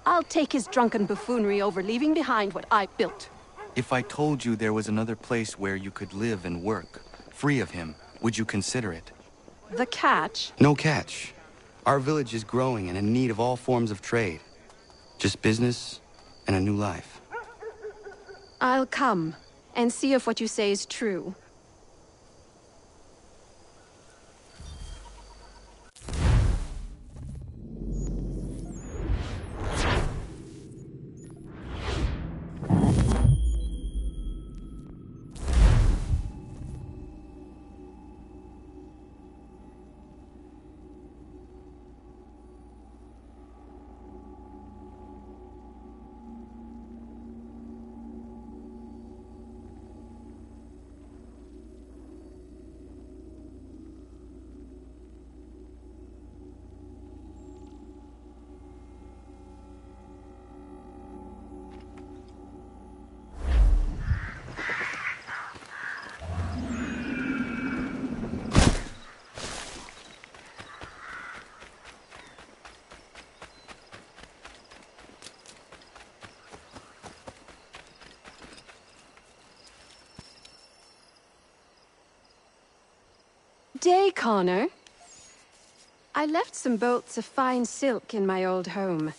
I'll take his drunken buffoonery over leaving behind what I built. If I told you there was another place where you could live and work, free of him, would you consider it? The catch? No catch. Our village is growing and in need of all forms of trade. Just business and a new life. I'll come and see if what you say is true. Day, Connor. I left some bolts of fine silk in my old home.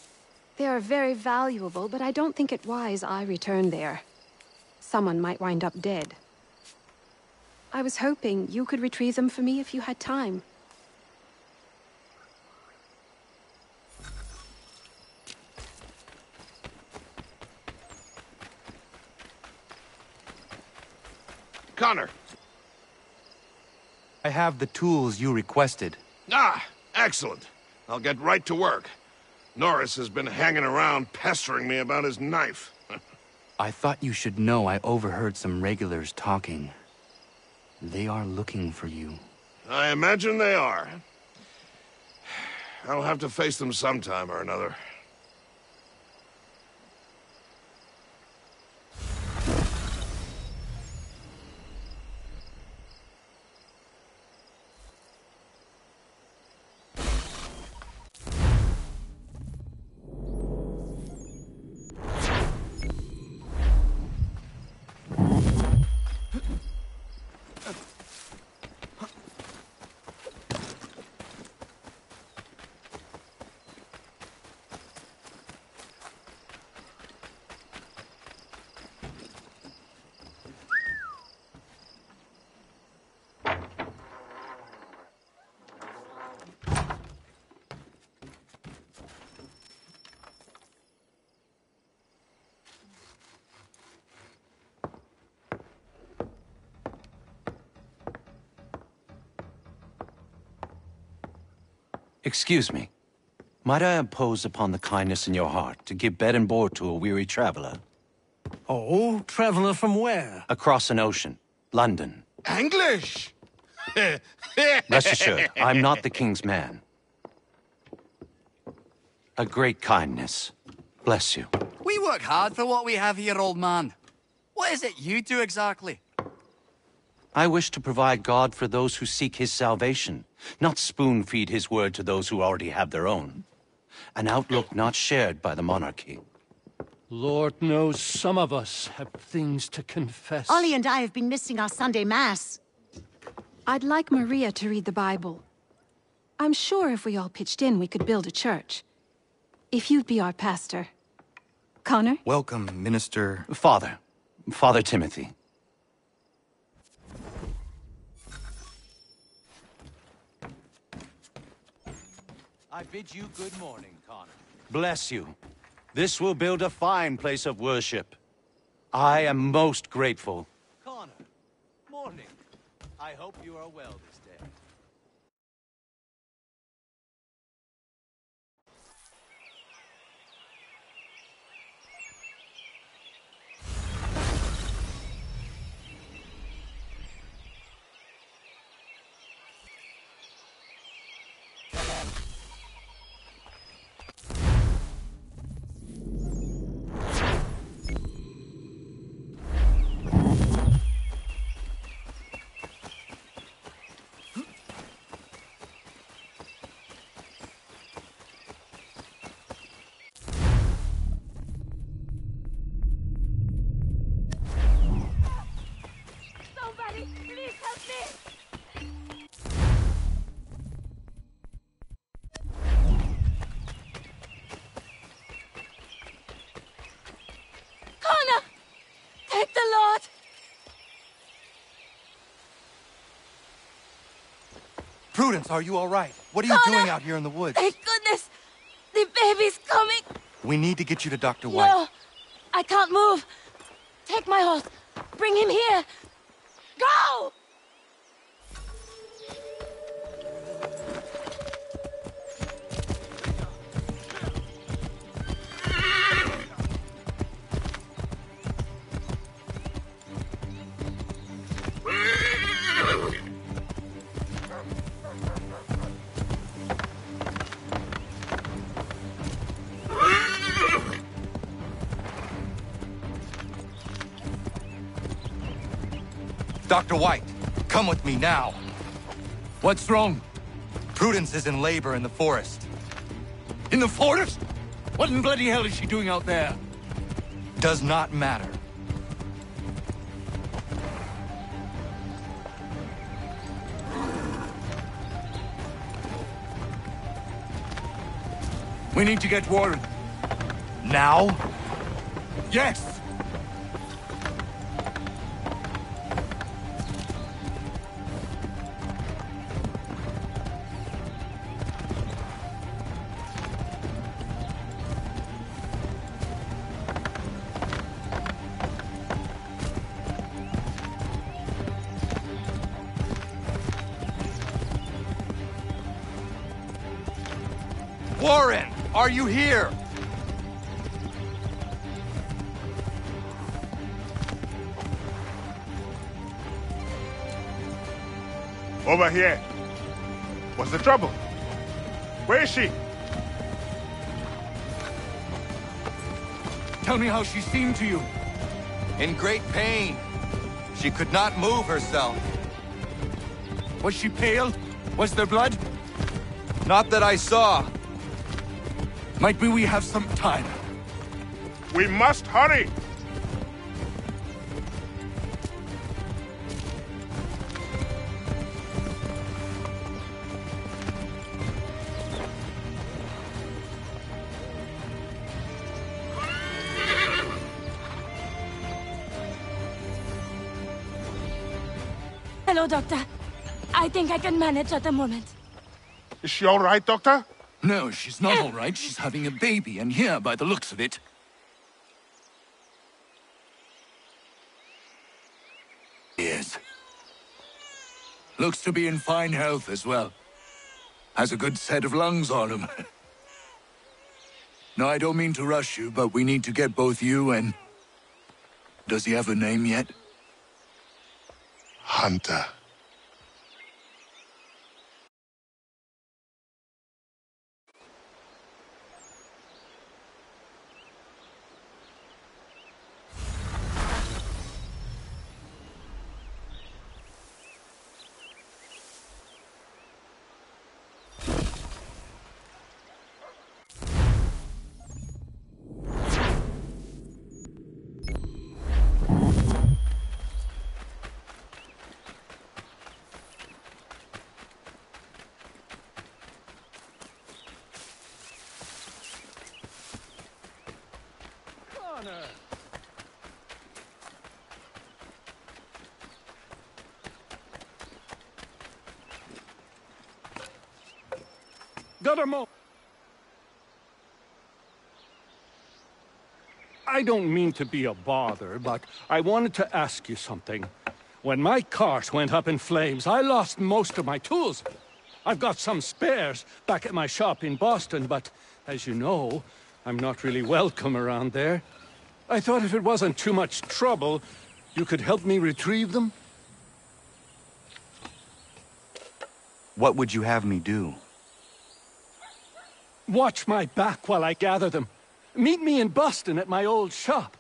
They are very valuable, but I don't think it wise I return there. Someone might wind up dead. I was hoping you could retrieve them for me if you had time. Connor! I have the tools you requested. Ah, excellent. I'll get right to work. Norris has been hanging around pestering me about his knife. I thought you should know I overheard some regulars talking. They are looking for you. I imagine they are. I'll have to face them sometime or another. Excuse me. Might I impose upon the kindness in your heart to give bed and board to a weary traveler? Oh, traveler from where? Across an ocean. London. English! Rest assured, I'm not the king's man. A great kindness. Bless you. We work hard for what we have here, old man. What is it you do exactly? I wish to provide God for those who seek his salvation, not spoon-feed his word to those who already have their own. An outlook not shared by the monarchy. Lord knows some of us have things to confess. Ollie and I have been missing our Sunday Mass. I'd like Maria to read the Bible. I'm sure if we all pitched in, we could build a church. If you'd be our pastor. Connor? Welcome, Minister... Father Timothy. I bid you good morning, Connor. Bless you. This will build a fine place of worship. I am most grateful. Connor, morning. I hope you are well this day. Prudence, are you all right? What are you doing out here in the woods? Thank goodness! The baby's coming! We need to get you to Dr. White. No! I can't move! Take my horse! Bring him here! Go! Dr. White, come with me now. What's wrong? Prudence is in labor in the forest. In the forest? What in bloody hell is she doing out there? Does not matter. We need to get Warren. Now? Yes! Warren! Are you here? Over here. What's the trouble? Where is she? Tell me how she seemed to you. In great pain. She could not move herself. Was she pale? Was there blood? Not that I saw. Might be we have some time. We must hurry! Hello, Doctor. I think I can manage at the moment. Is she all right, Doctor? No, she's not all right. She's having a baby, and here, by the looks of it... Yes. Looks to be in fine health as well. Has a good set of lungs on him. No, I don't mean to rush you, but we need to get both you and... Does he have a name yet? Hunter. Got a mo. I don't mean to be a bother, but I wanted to ask you something. When my cart went up in flames, I lost most of my tools. I've got some spares back at my shop in Boston, but as you know, I'm not really welcome around there. I thought if it wasn't too much trouble, you could help me retrieve them? What would you have me do? Watch my back while I gather them. Meet me in Boston at my old shop.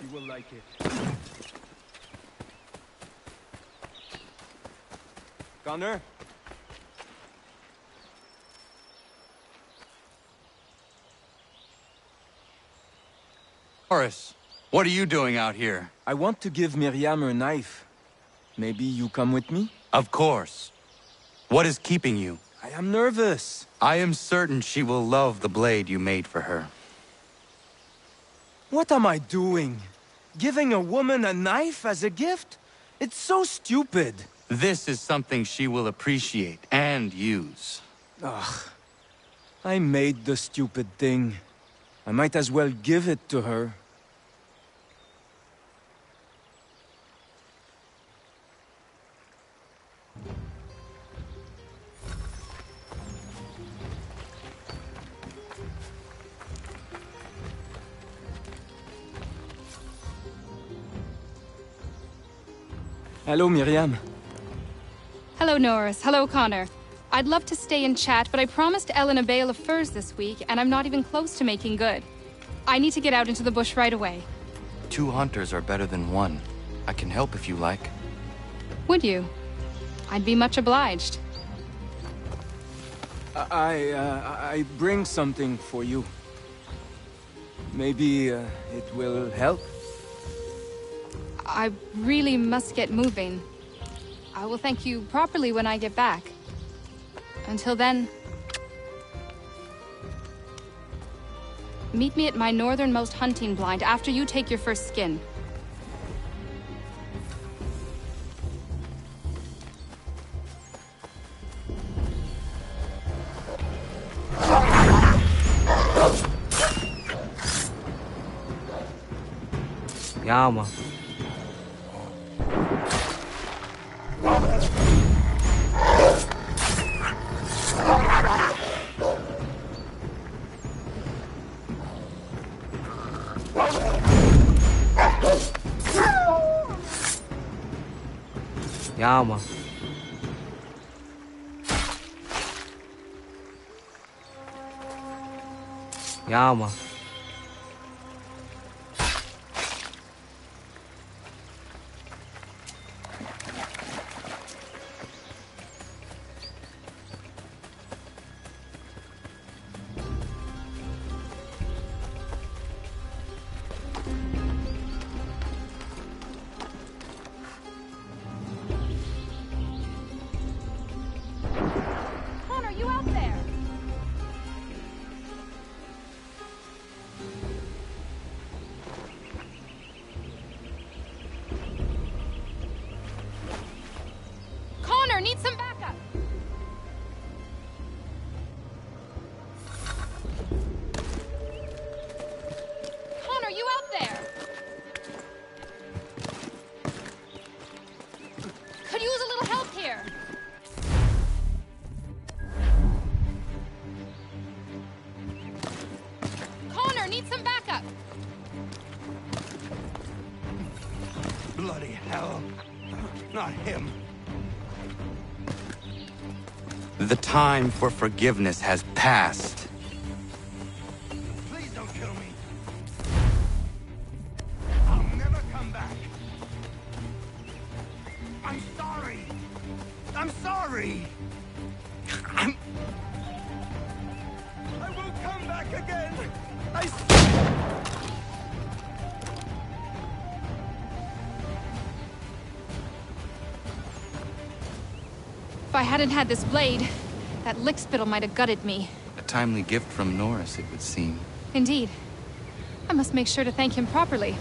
You will like it. Connor? Horace, what are you doing out here? I want to give Miriam her knife. Maybe you come with me? Of course. What is keeping you? I am nervous. I am certain she will love the blade you made for her. What am I doing? Giving a woman a knife as a gift? It's so stupid. This is something she will appreciate and use. Ugh. I made the stupid thing. I might as well give it to her. Hello, Miriam. Hello, Norris. Hello, Connor. I'd love to stay and chat, but I promised Ellen a bale of furs this week, and I'm not even close to making good. I need to get out into the bush right away. 2 hunters are better than 1. I can help if you like. Would you? I'd be much obliged. I bring something for you. Maybe it will help? I really must get moving. I will thank you properly when I get back. Until then... meet me at my northernmost hunting blind after you take your first skin. Yeah, man. Yeah, man. Yeah, man. Connor, you out there? Connor, need some backup. Connor, you out there? Could use a little help here. Connor, need some backup. Bloody hell. Not him. The time for forgiveness has passed. Please don't kill me. I'll never come back. I'm sorry. I'm sorry. I will come back again. If I hadn't had this blade, that lickspittle might have gutted me. A timely gift from Norris, it would seem. Indeed. I must make sure to thank him properly.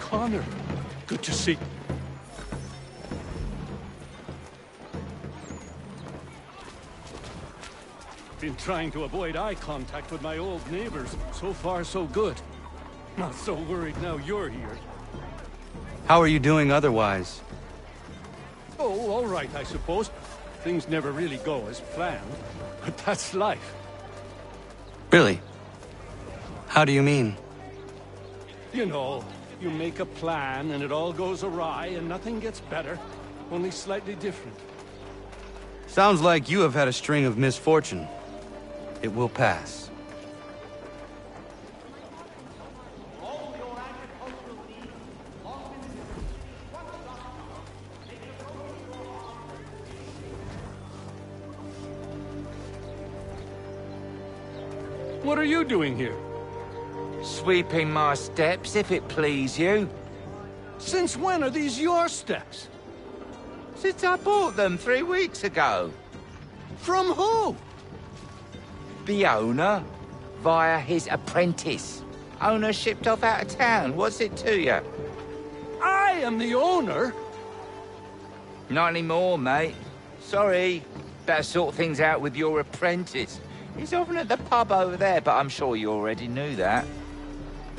Connor, good to see. been trying to avoid eye contact with my old neighbors. So far, so good. Not so worried now you're here. How are you doing otherwise? Oh, all right, I suppose. Things never really go as planned, but that's life. Really? How do you mean? You know, you make a plan and it all goes awry and nothing gets better, only slightly different. Sounds like you have had a string of misfortune. It will pass. What are you doing here? Sweeping my steps, if it please you. Since when are these your steps? Since I bought them 3 weeks ago. From who? The owner, via his apprentice. Owner shipped off out of town. What's it to you? I am the owner? Not anymore, mate. Sorry. Better sort things out with your apprentice. He's often at the pub over there, but I'm sure you already knew that.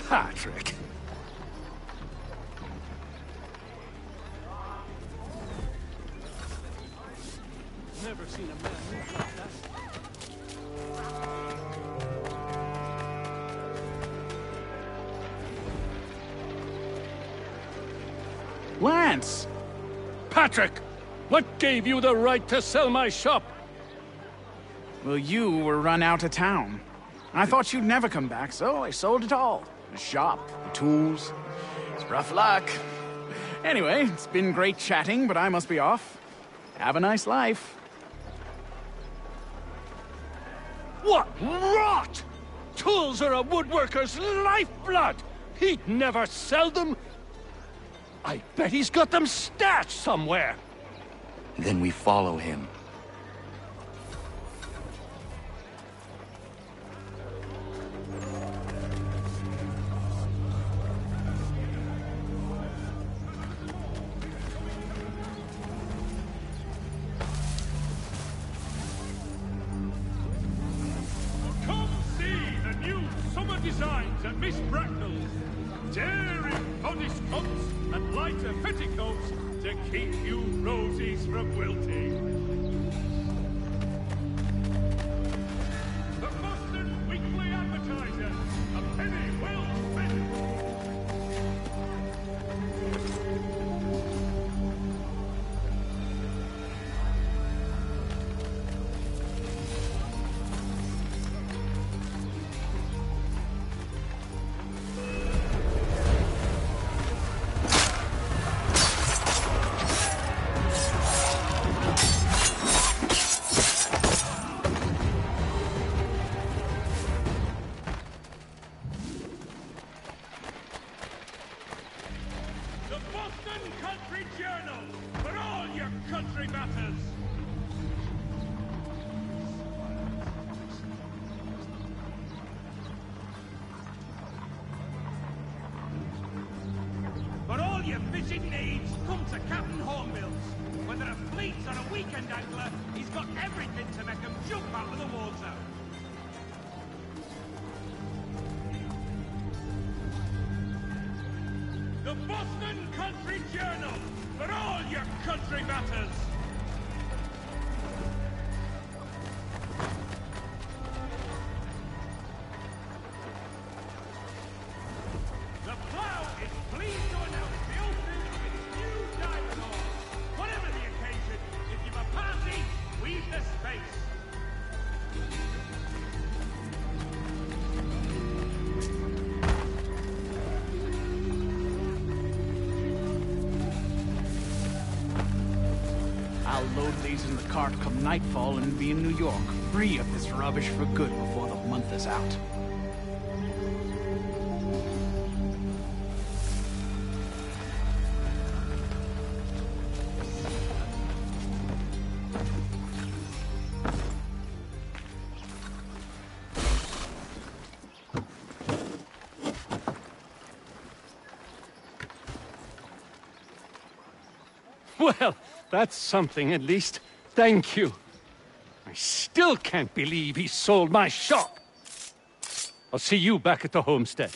Patrick. Never seen a man move like that. Lance! Patrick! What gave you the right to sell my shop? Well, you were run out of town. I thought you'd never come back, so I sold it all. The shop, the tools. It's rough luck. Anyway, it's been great chatting, but I must be off. Have a nice life. What rot! Tools are a woodworker's lifeblood! He'd never sell them! I bet he's got them stashed somewhere! Then we follow him. Designs at Miss Bracknell's. Daring bodice coats and lighter petticoats to keep you roses from wilting. The Boston Weekly Advertiser. A penny well spent. Your fishing needs, come to Captain Hornbill's. Whether a fleet or a weekend angler, he's got everything to make them jump out of the water. The Boston Country Journal, for all your country matters. The Plough is pleased to announce the opening of its new diamond hall. Whatever the occasion, if you've a party, we've the space. I'll load these in the cart come nightfall and be in New York, free of this rubbish for good before the month is out. Well, that's something at least. Thank you. I still can't believe he sold my shop. I'll see you back at the homestead.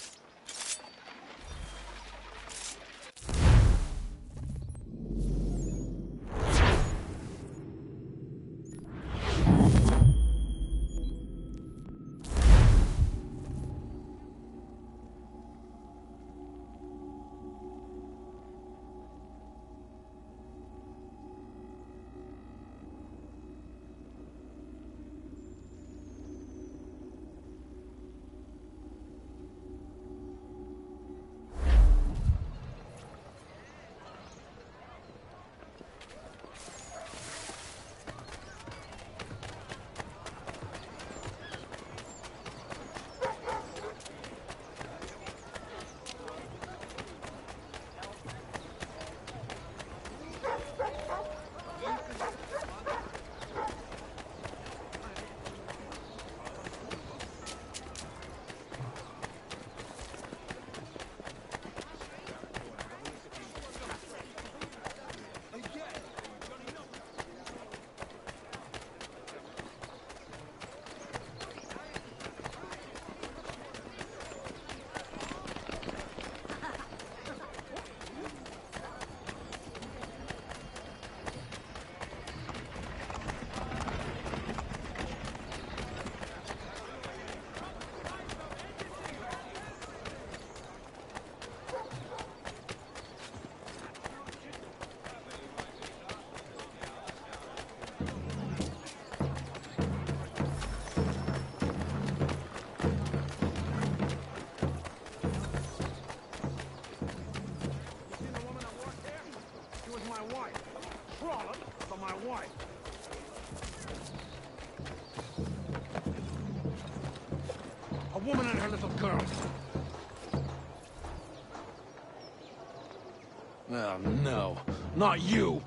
A woman and her little girl. Oh, no. Not you!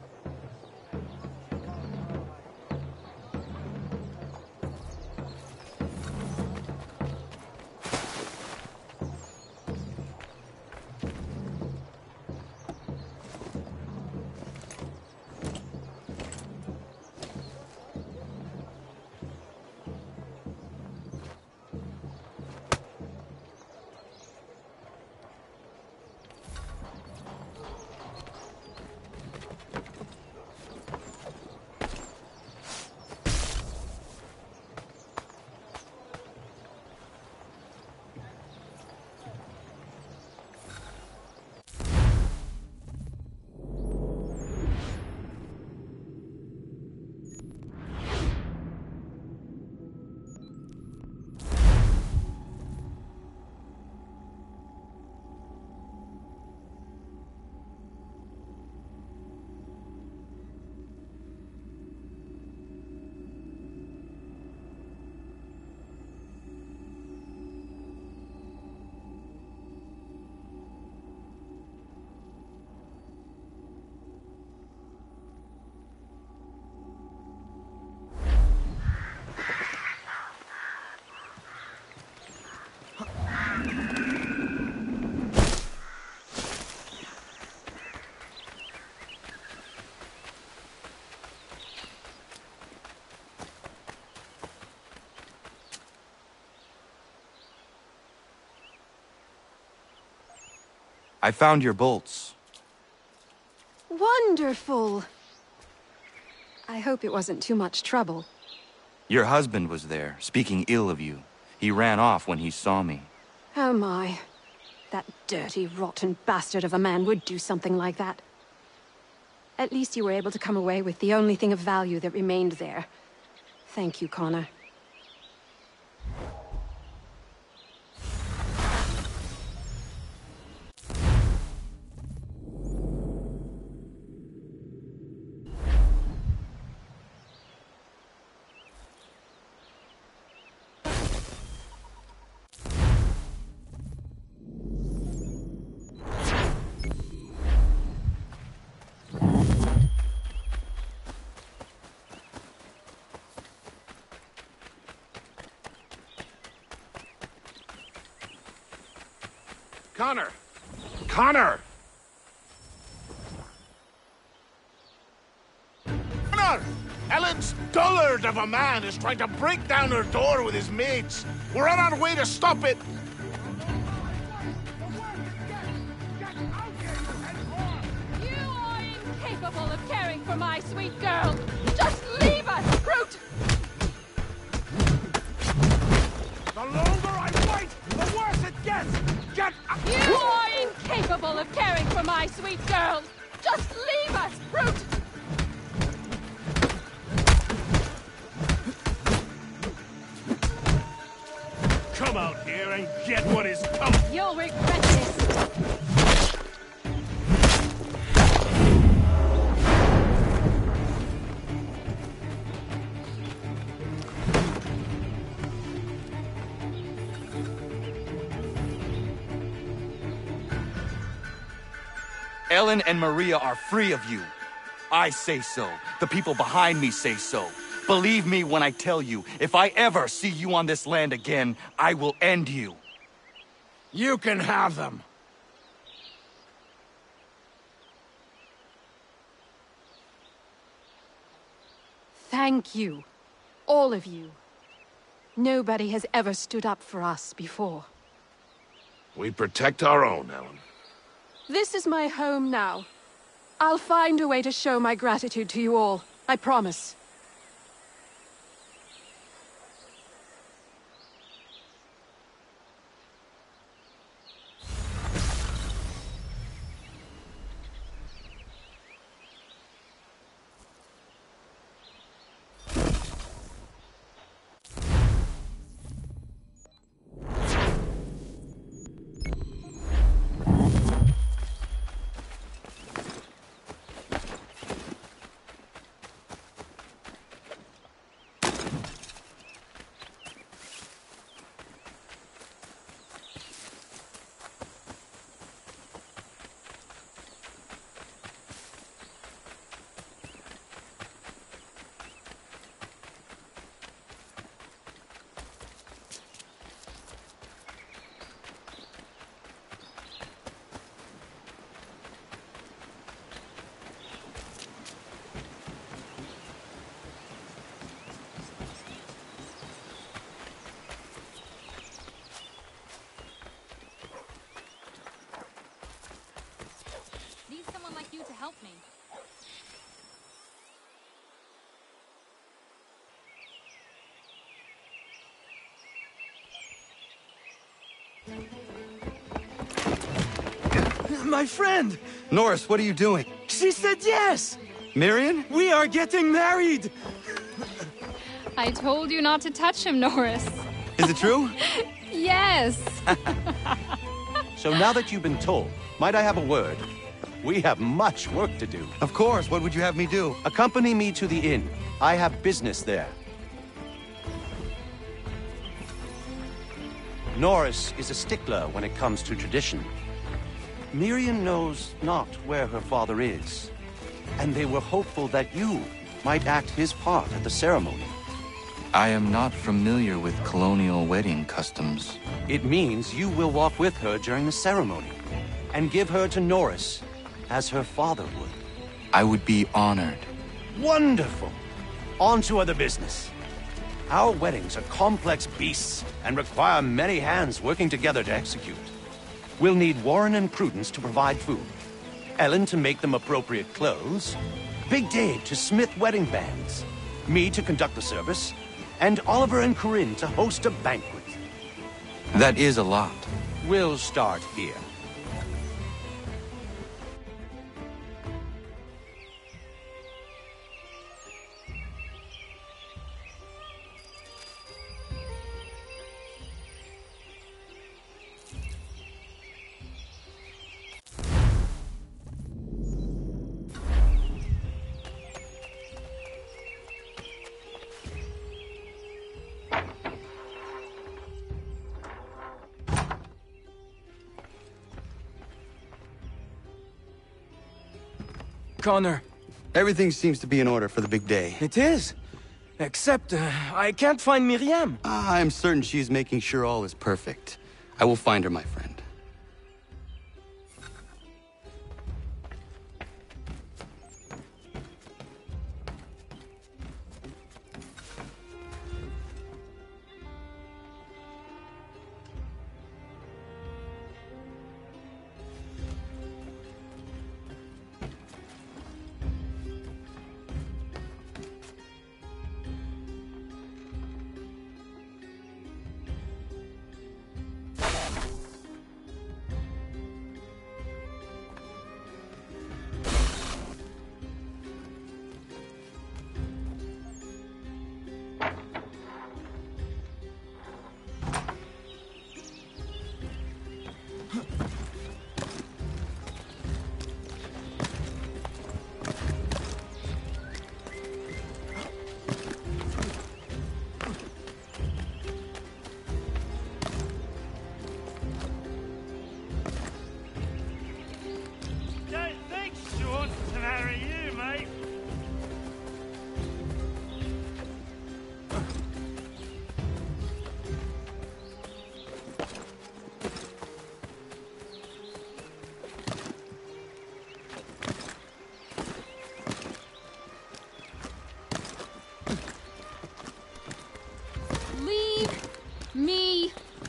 I found your bolts. Wonderful! I hope it wasn't too much trouble. Your husband was there, speaking ill of you. He ran off when he saw me. Oh my. That dirty, rotten bastard of a man would do something like that. At least you were able to come away with the only thing of value that remained there. Thank you, Connor. Connor! Connor! Connor! Ellen dullard of a man is trying to break down her door with his mates. We're on our way to stop it. You are incapable of caring for my sweet girl. Just leave us, brute! The longer I wait, the worse it gets! Get out! You are incapable of caring for my sweet girl. Just leave us, brute! Come out here and get what is coming. You'll regret this. Ellen and Maria are free of you. I say so. The people behind me say so. Believe me when I tell you, if I ever see you on this land again, I will end you. You can have them. Thank you. All of you. Nobody has ever stood up for us before. We protect our own, Ellen. This is my home now. I'll find a way to show my gratitude to you all. I promise. Need someone like you to help me. My friend! Norris, what are you doing? She said yes! Miriam? We are getting married! I told you not to touch him, Norris. Is it true? Yes. So now that you've been told, might I have a word? We have much work to do. Of course. What would you have me do? Accompany me to the inn. I have business there. Norris is a stickler when it comes to tradition. Miriam knows not where her father is, and they were hopeful that you might act his part at the ceremony. I am not familiar with colonial wedding customs. It means you will walk with her during the ceremony, and give her to Norris, as her father would. I would be honored. Wonderful! On to other business. Our weddings are complex beasts, and require many hands working together to execute. We'll need Warren and Prudence to provide food, Ellen to make them appropriate clothes, Big Dave to smith wedding bands, me to conduct the service, and Oliver and Corinne to host a banquet. That is a lot. We'll start here. Connor. Everything seems to be in order for the big day. It is. Except, I can't find Miriam. I'm certain she's making sure all is perfect. I will find her, my friend.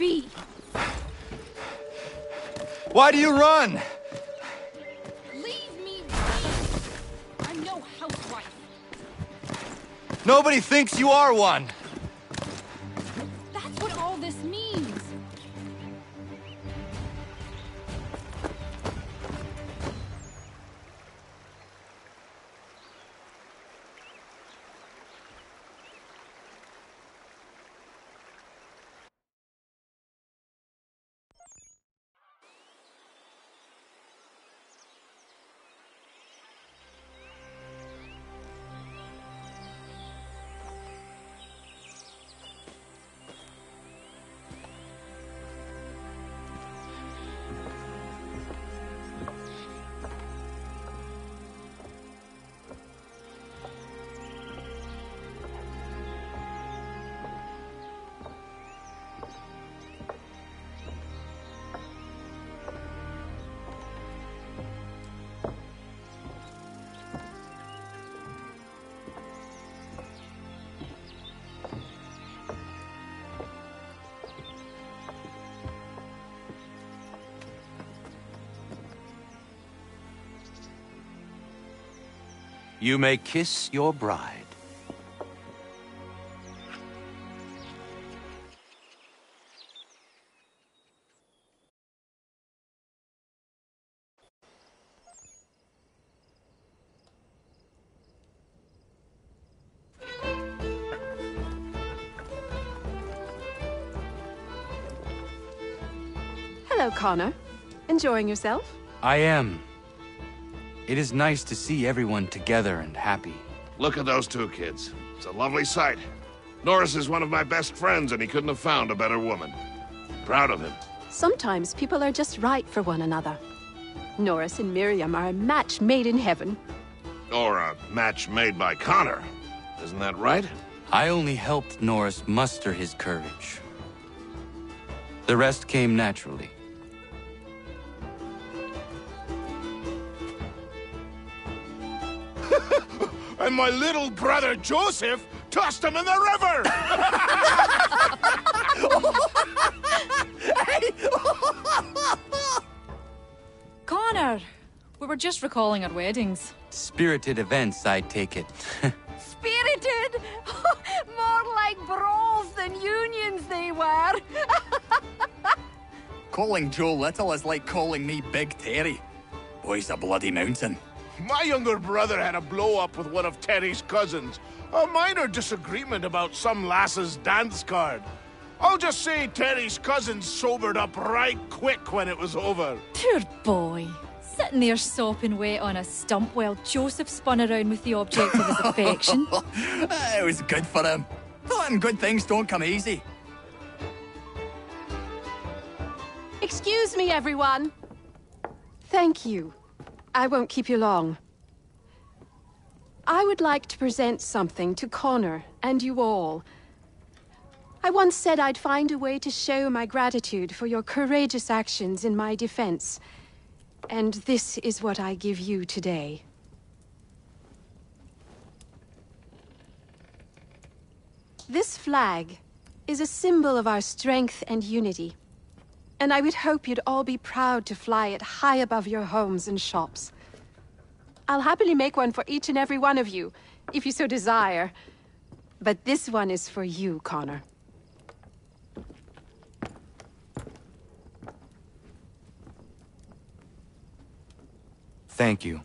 be? Why do you run? Leave me be! I'm no housewife. Nobody thinks you are one. That's what all this means. You may kiss your bride. Hello, Connor. Enjoying yourself? I am. It is nice to see everyone together and happy. Look at those two kids. It's a lovely sight. Norris is one of my best friends, and he couldn't have found a better woman. Proud of him. Sometimes people are just right for one another. Norris and Miriam are a match made in heaven. Or a match made by Connor. Isn't that right? I only helped Norris muster his courage. The rest came naturally. And my little brother Joseph tossed him in the river! Connor! We were just recalling our weddings. Spirited events, I take it. Spirited! More like brawls than unions they were. Calling Joe Little is like calling me Big Terry. Boy's a bloody mountain. My younger brother had a blow-up with one of Terry's cousins. A minor disagreement about some lass's dance card. I'll just say Terry's cousins sobered up right quick when it was over. Poor boy. Sitting there sopping wet on a stump while Joseph spun around with the object of his affection. It was good for him. And good things don't come easy. Excuse me, everyone. Thank you. I won't keep you long. I would like to present something to Connor and you all. I once said I'd find a way to show my gratitude for your courageous actions in my defense. And this is what I give you today. This flag is a symbol of our strength and unity. And I would hope you'd all be proud to fly it high above your homes and shops. I'll happily make one for each and every one of you, if you so desire. But this one is for you, Connor. Thank you.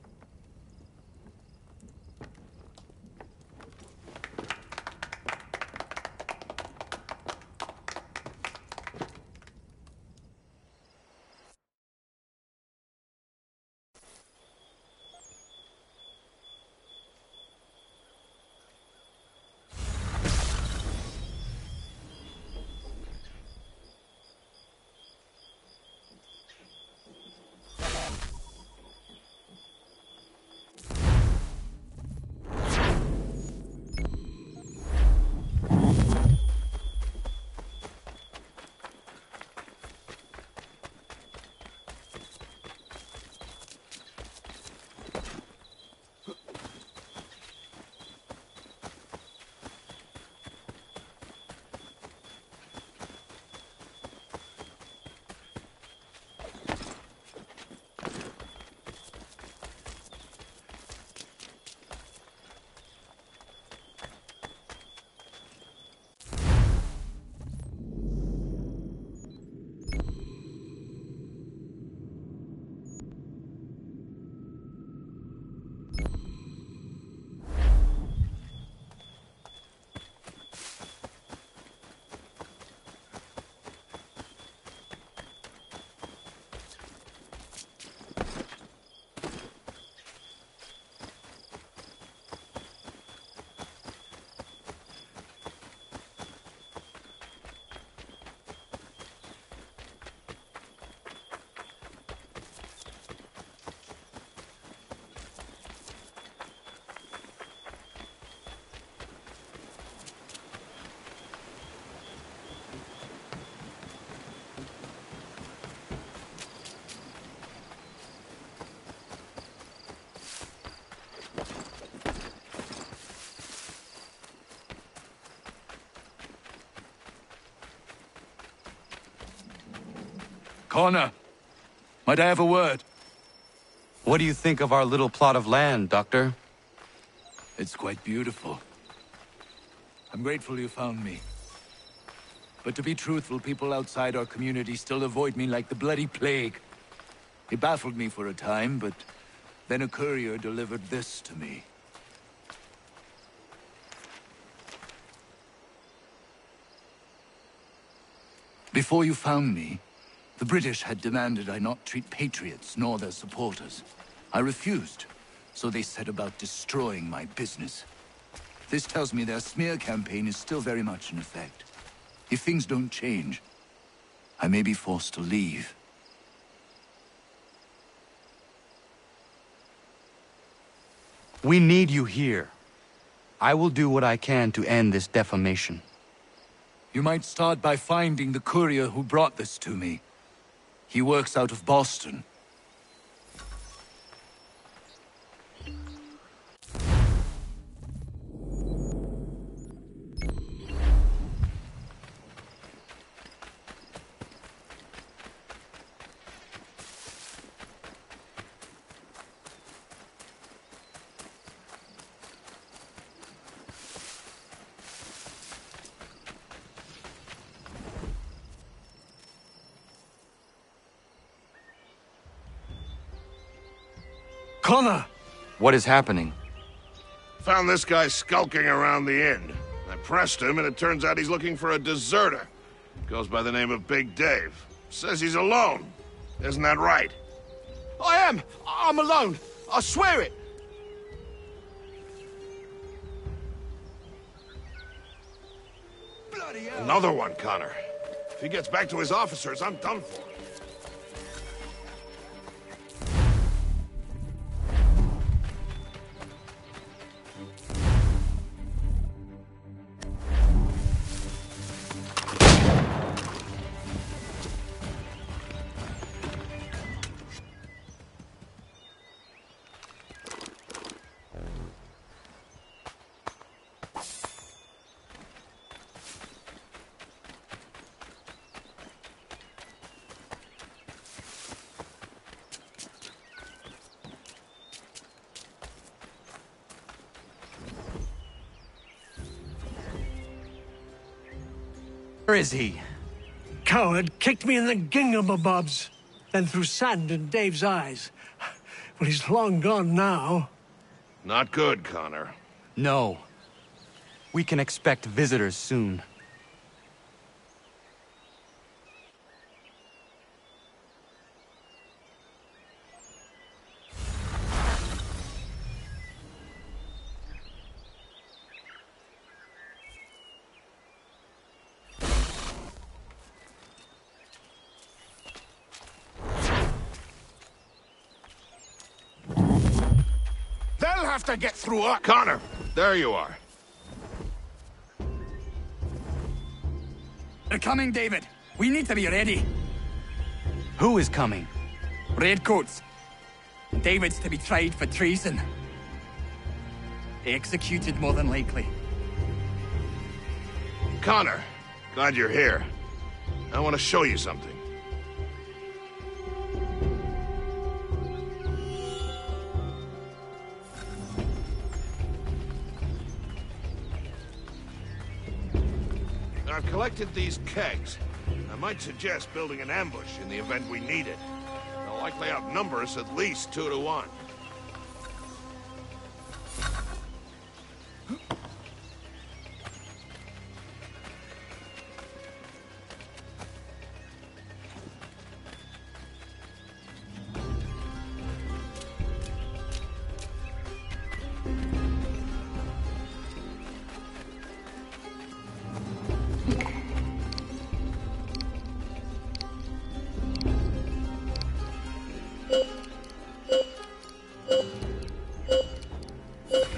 Connor, might I have a word? What do you think of our little plot of land, Doctor? It's quite beautiful. I'm grateful you found me. But to be truthful, people outside our community still avoid me like the bloody plague. It baffled me for a time, but then a courier delivered this to me. Before you found me, the British had demanded I not treat patriots nor their supporters. I refused, so they set about destroying my business. This tells me their smear campaign is still very much in effect. If things don't change, I may be forced to leave. We need you here. I will do what I can to end this defamation. You might start by finding the courier who brought this to me. He works out of Boston. Connor! What is happening? Found this guy skulking around the inn. I pressed him, and it turns out he's looking for a deserter. Goes by the name of Big Dave. Says he's alone. Isn't that right? I am! I'm alone! I swear it! Another one, Connor. If he gets back to his officers, I'm done for. Where is he? Coward kicked me in the gingamabobs, then threw sand in Dave's eyes. Well, he's long gone now. Not good, Connor. No. We can expect visitors soon. Have to get through us. Connor, there you are. They're coming, David. We need to be ready. Who is coming? Redcoats. David's to be tried for treason. Executed, more than likely. Connor, glad you're here. I want to show you something. I've collected these kegs. I might suggest building an ambush in the event we need it. They'll likely outnumber us at least 2 to 1.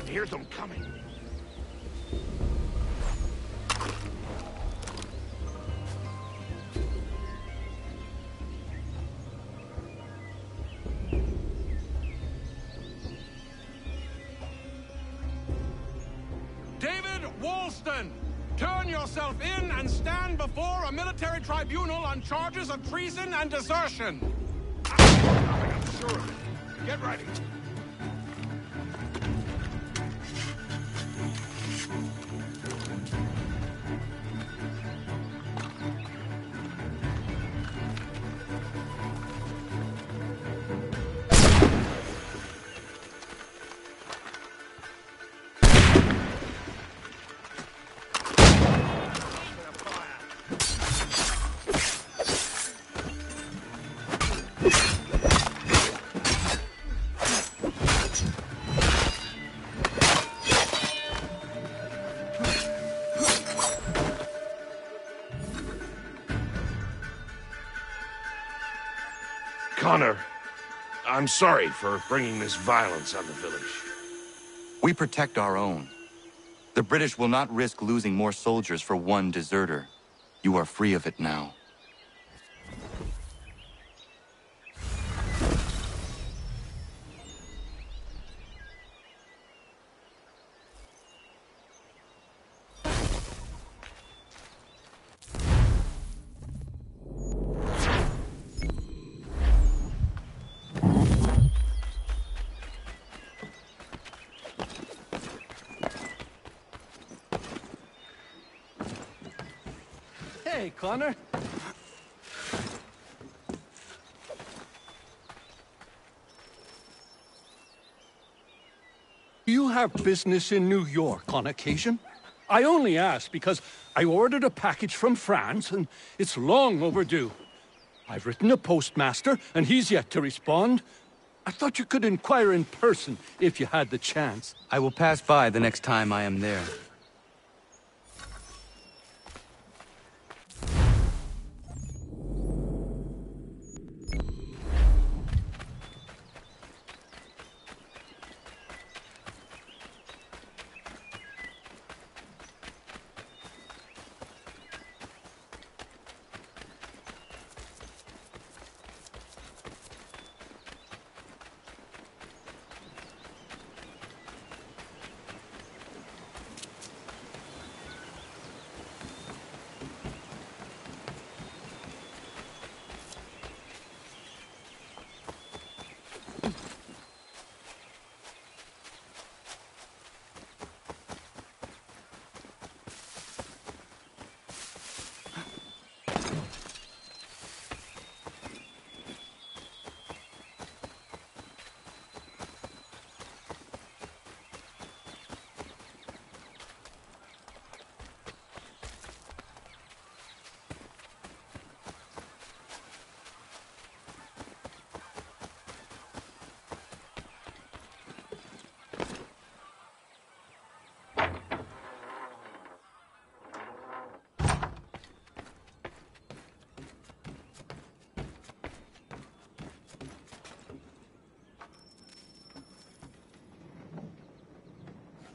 Hear them coming. David Woolston! Turn yourself in and stand before a military tribunal on charges of treason and desertion. I'm sure of it. Get ready. Connor, I'm sorry for bringing this violence on the village. We protect our own. The British will not risk losing more soldiers for one deserter. You are free of it now. Hey, Connor. You have business in New York on occasion? I only ask because I ordered a package from France and it's long overdue. I've written a postmaster and he's yet to respond. I thought you could inquire in person if you had the chance. I will pass by the next time I am there.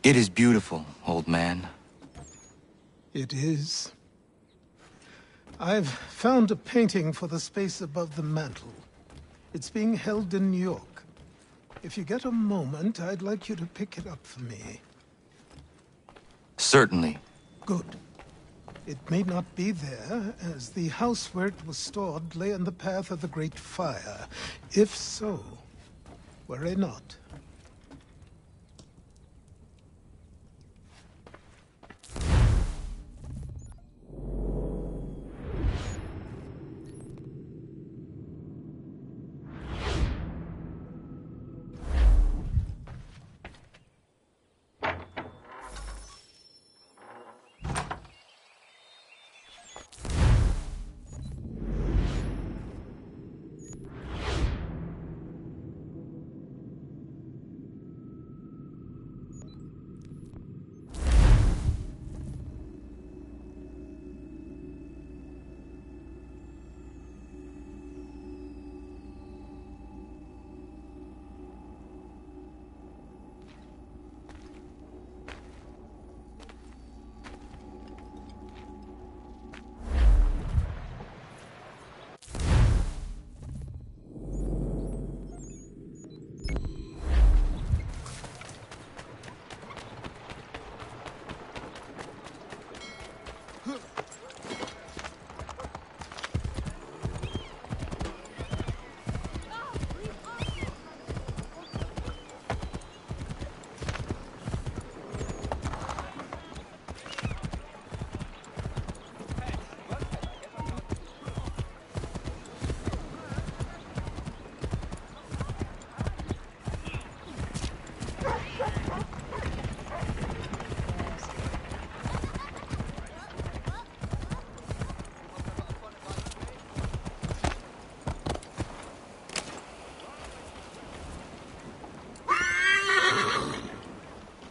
It is beautiful, old man. It is. I've found a painting for the space above the mantel. It's being held in New York. If you get a moment, I'd like you to pick it up for me. Certainly. Good. It may not be there, as the house where it was stored lay in the path of the Great Fire. If so, worry not.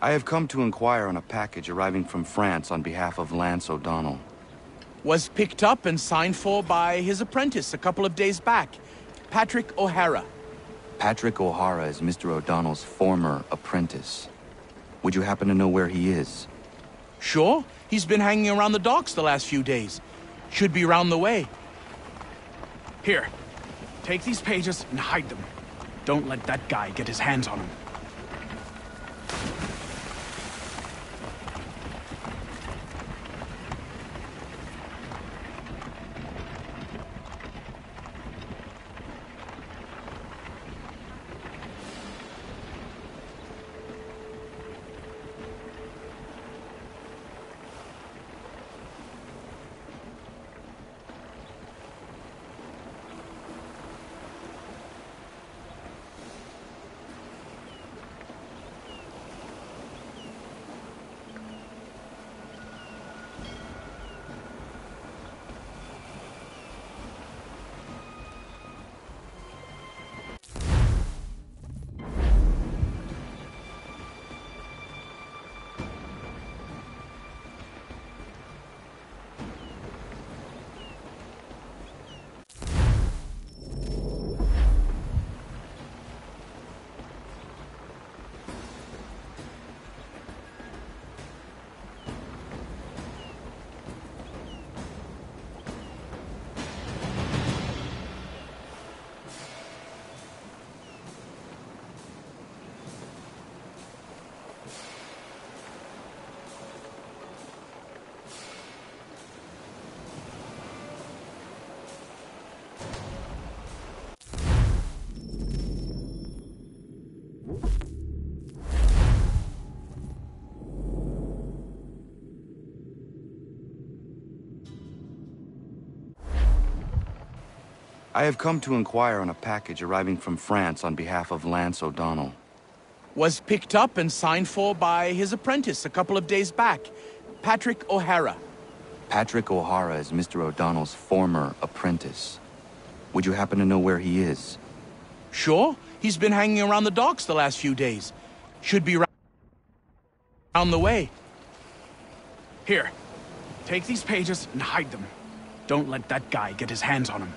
I have come to inquire on a package arriving from France on behalf of Lance O'Donnell. Was picked up and signed for by his apprentice a couple of days back, Patrick O'Hara. Patrick O'Hara is Mr. O'Donnell's former apprentice. Would you happen to know where he is? Sure. He's been hanging around the docks the last few days. Should be round the way. Here, take these pages and hide them. Don't let that guy get his hands on them. I have come to inquire on a package arriving from France on behalf of Lance O'Donnell. Was picked up and signed for by his apprentice a couple of days back, Patrick O'Hara. Patrick O'Hara is Mr. O'Donnell's former apprentice. Would you happen to know where he is? Sure. He's been hanging around the docks the last few days. Should be round the way. Here, take these pages and hide them. Don't let that guy get his hands on them.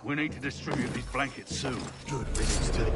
We need to distribute these blankets soon. Good riddance to the...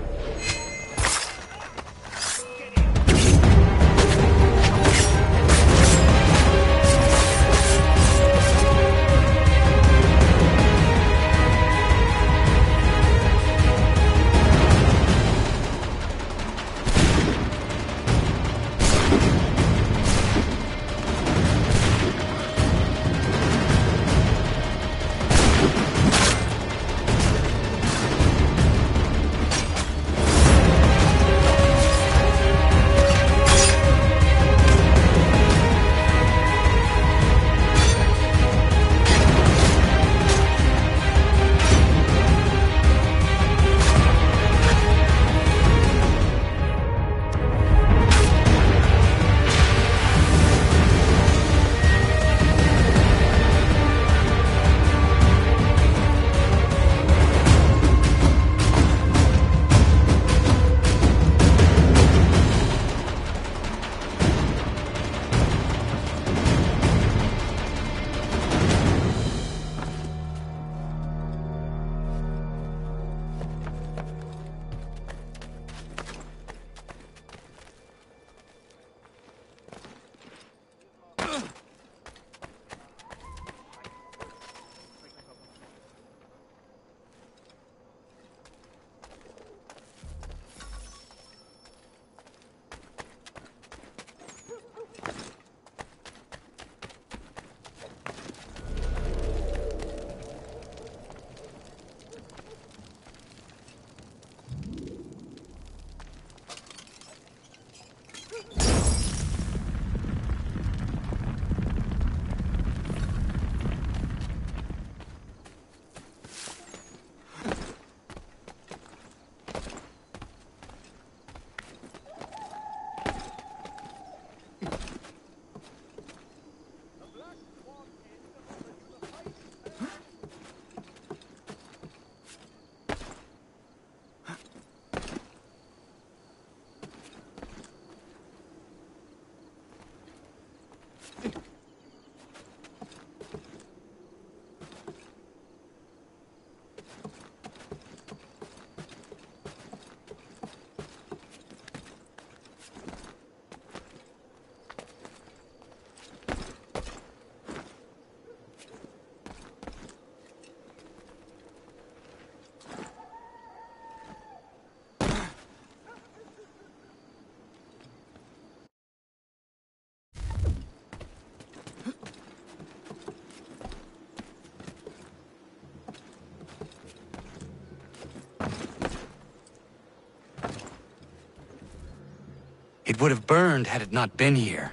It would have burned had it not been here.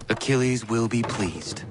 Achilles will be pleased.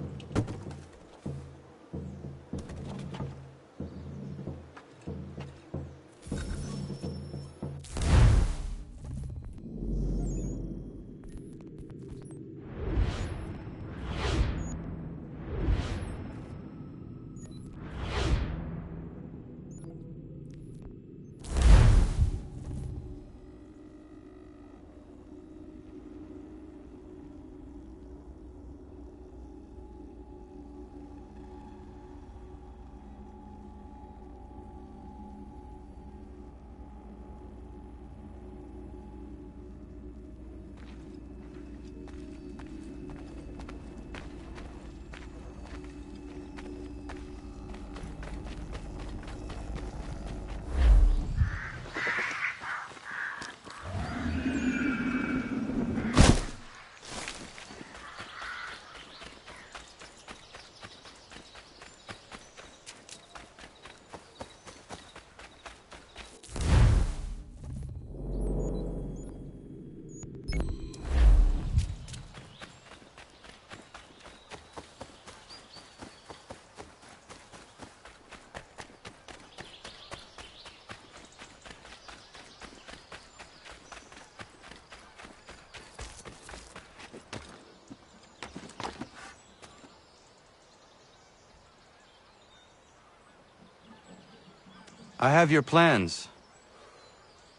I have your plans.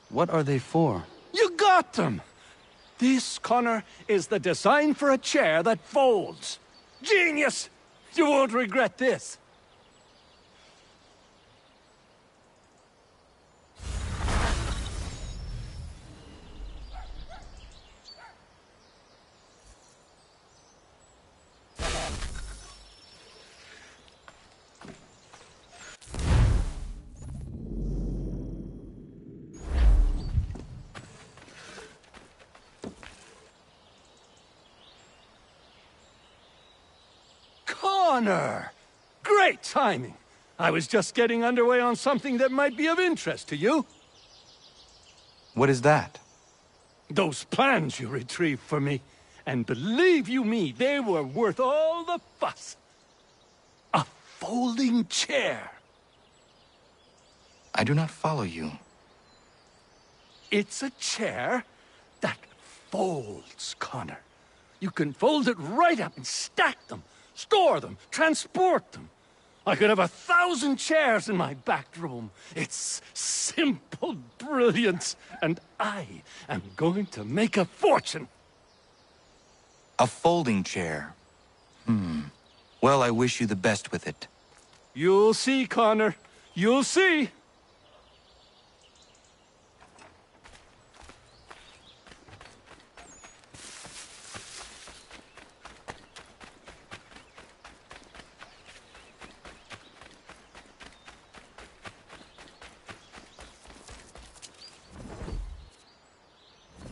What are they for? You got them! This, Connor, is the design for a chair that folds. Genius! You won't regret this. Connor! Great timing! I was just getting underway on something that might be of interest to you. What is that? Those plans you retrieved for me. And believe you me, they were worth all the fuss. A folding chair. I do not follow you. It's a chair that folds, Connor. You can fold it right up and stack them, store them, transport them. I could have 1,000 chairs in my back room. It's simple brilliance, and I am going to make a fortune. A folding chair. Well, I wish you the best with it. You'll see, Connor. You'll see.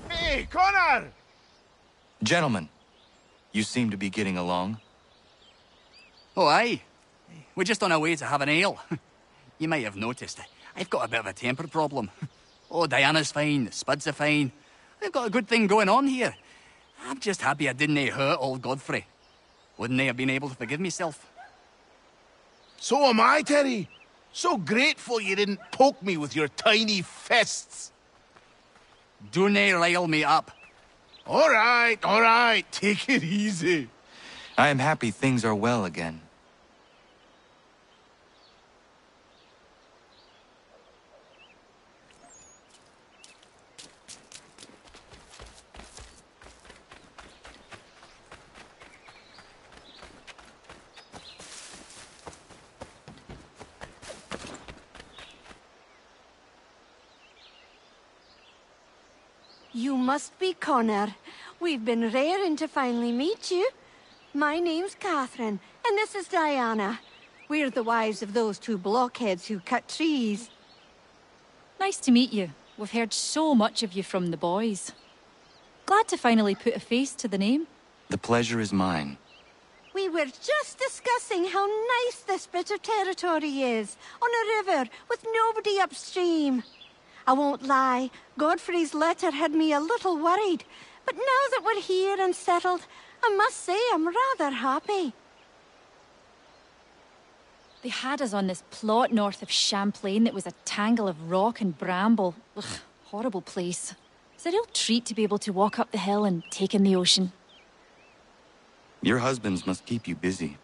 Hey, Connor! Gentlemen, you seem to be getting along. Oh, aye. We're just on our way to have an ale. You might have noticed, I've got a bit of a temper problem. Oh, Diana's fine, the Spuds are fine. I've got a good thing going on here. I'm just happy I didn't hurt old Godfrey. Wouldn't I have been able to forgive myself? So am I, Terry. So grateful you didn't poke me with your tiny fists. Don't rile me up. All right. Take it easy. I am happy things are well again. You must be Connor. We've been raring to finally meet you. My name's Catherine, and this is Diana. We're the wives of those two blockheads who cut trees. Nice to meet you. We've heard so much of you from the boys. Glad to finally put a face to the name. The pleasure is mine. We were just discussing how nice this bit of territory is, on a river with nobody upstream. I won't lie, Godfrey's letter had me a little worried, but now that we're here and settled, I must say I'm rather happy. They had us on this plot north of Champlain that was a tangle of rock and bramble. Ugh, horrible place. It's a real treat to be able to walk up the hill and take in the ocean. Your husbands must keep you busy.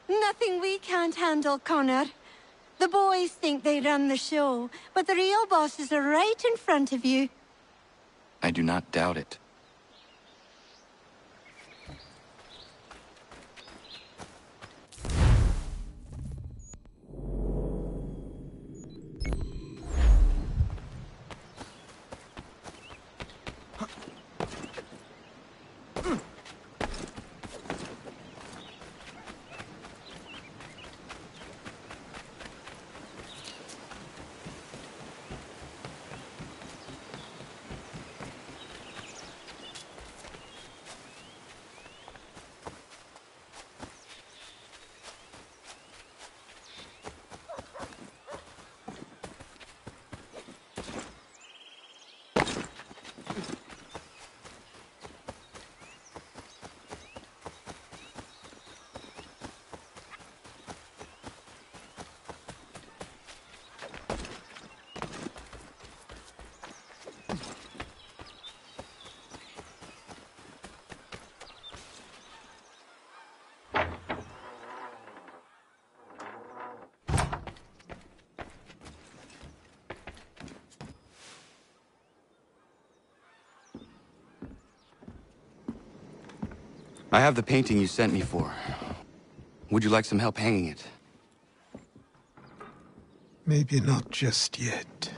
Nothing we can't handle, Connor. The boys think they run the show, but the real bosses are right in front of you. I do not doubt it. I have the painting you sent me for. Would you like some help hanging it? Maybe not just yet.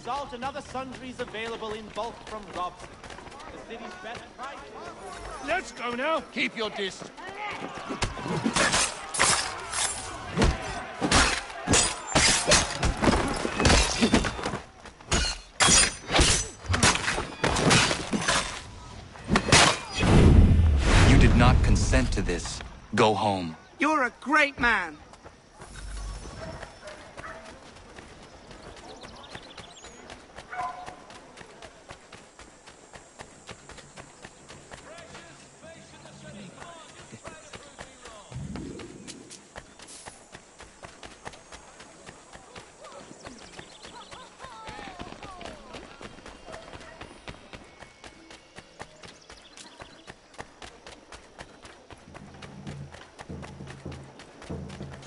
Salt and other sundries available in bulk from Robson. The city's best price. Let's go now. Keep your distance. You did not consent to this. Go home. You're a great man.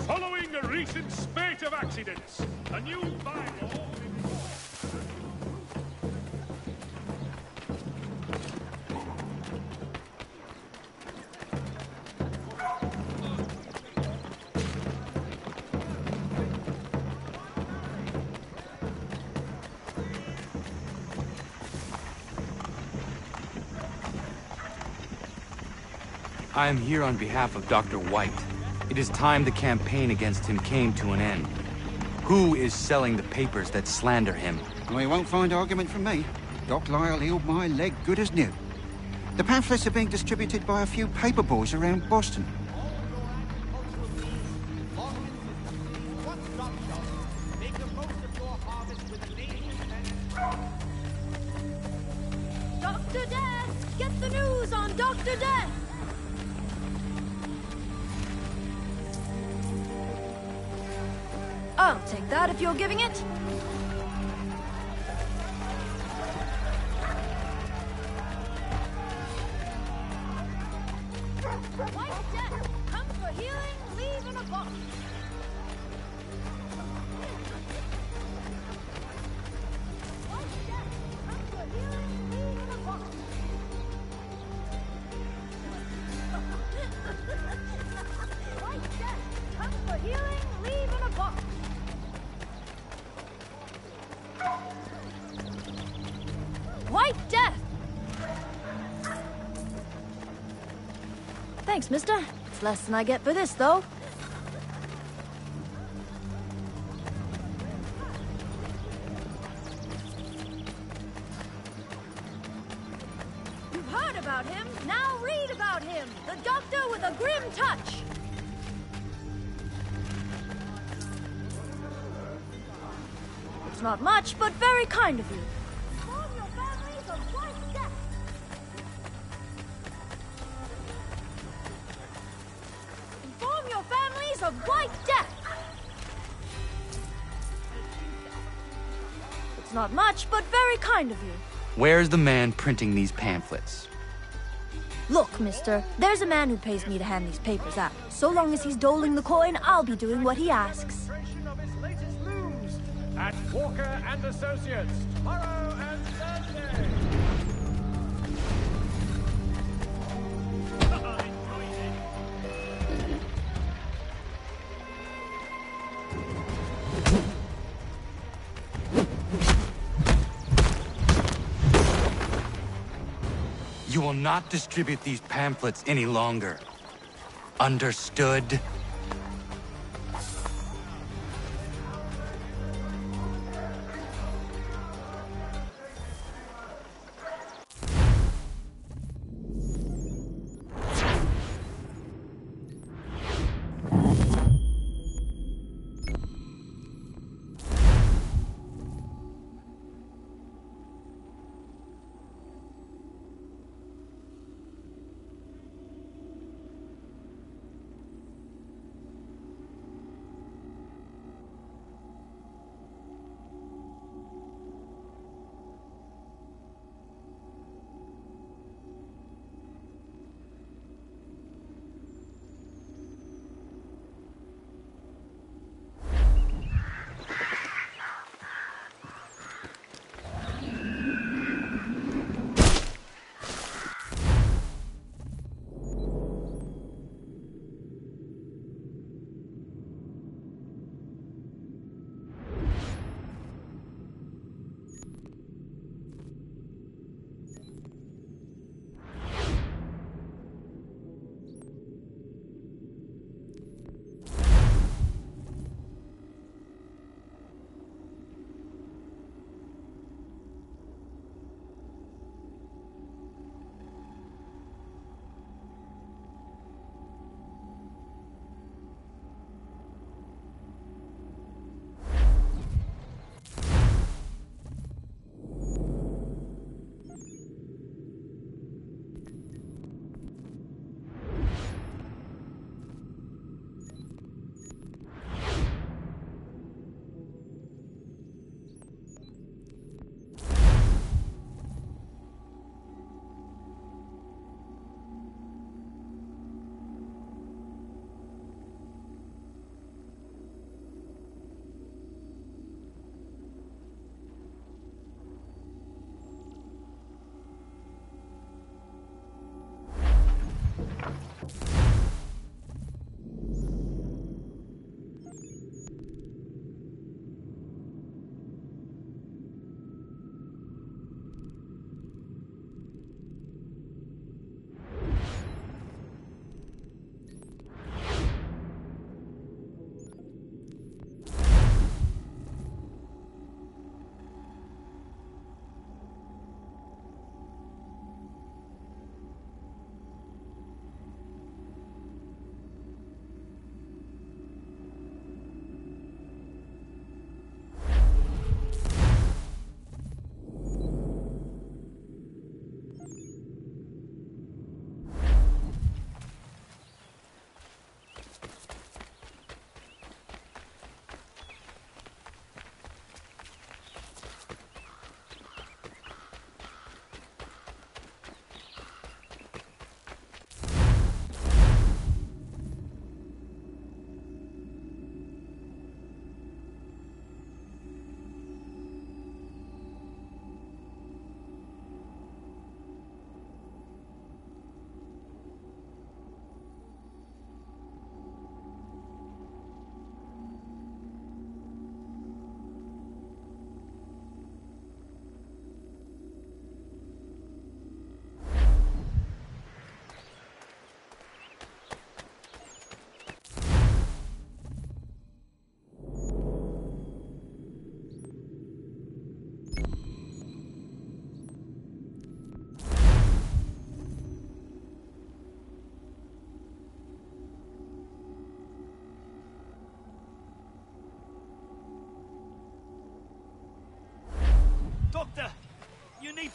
Following a recent spate of accidents, a new bylaw... I am here on behalf of Dr. White. It is time the campaign against him came to an end. Who is selling the papers that slander him? Well, you won't find argument from me. Doc Lyle healed my leg good as new. The pamphlets are being distributed by a few paper boys around Boston. Dr. Death! Get the news on Dr. Death! I'll take that if you're giving it. White Death! Come for healing, leave in a box. White Death! Come for healing, leave in a box. White Death! Come for healing, leave in a box. White Death! Thanks, mister. It's less than I get for this, though. You've heard about him. Now read about him. The doctor with a grim touch. It's not much, but very kind of you. Inform your families of White Death. Inform your families of White Death. It's not much, but very kind of you. Where's the man printing these pamphlets? Look, mister, there's a man who pays me to hand these papers out. So long as he's doling the coin, I'll be doing what he asks. At Walker and Associates, tomorrow and Thursday. You will not distribute these pamphlets any longer. Understood?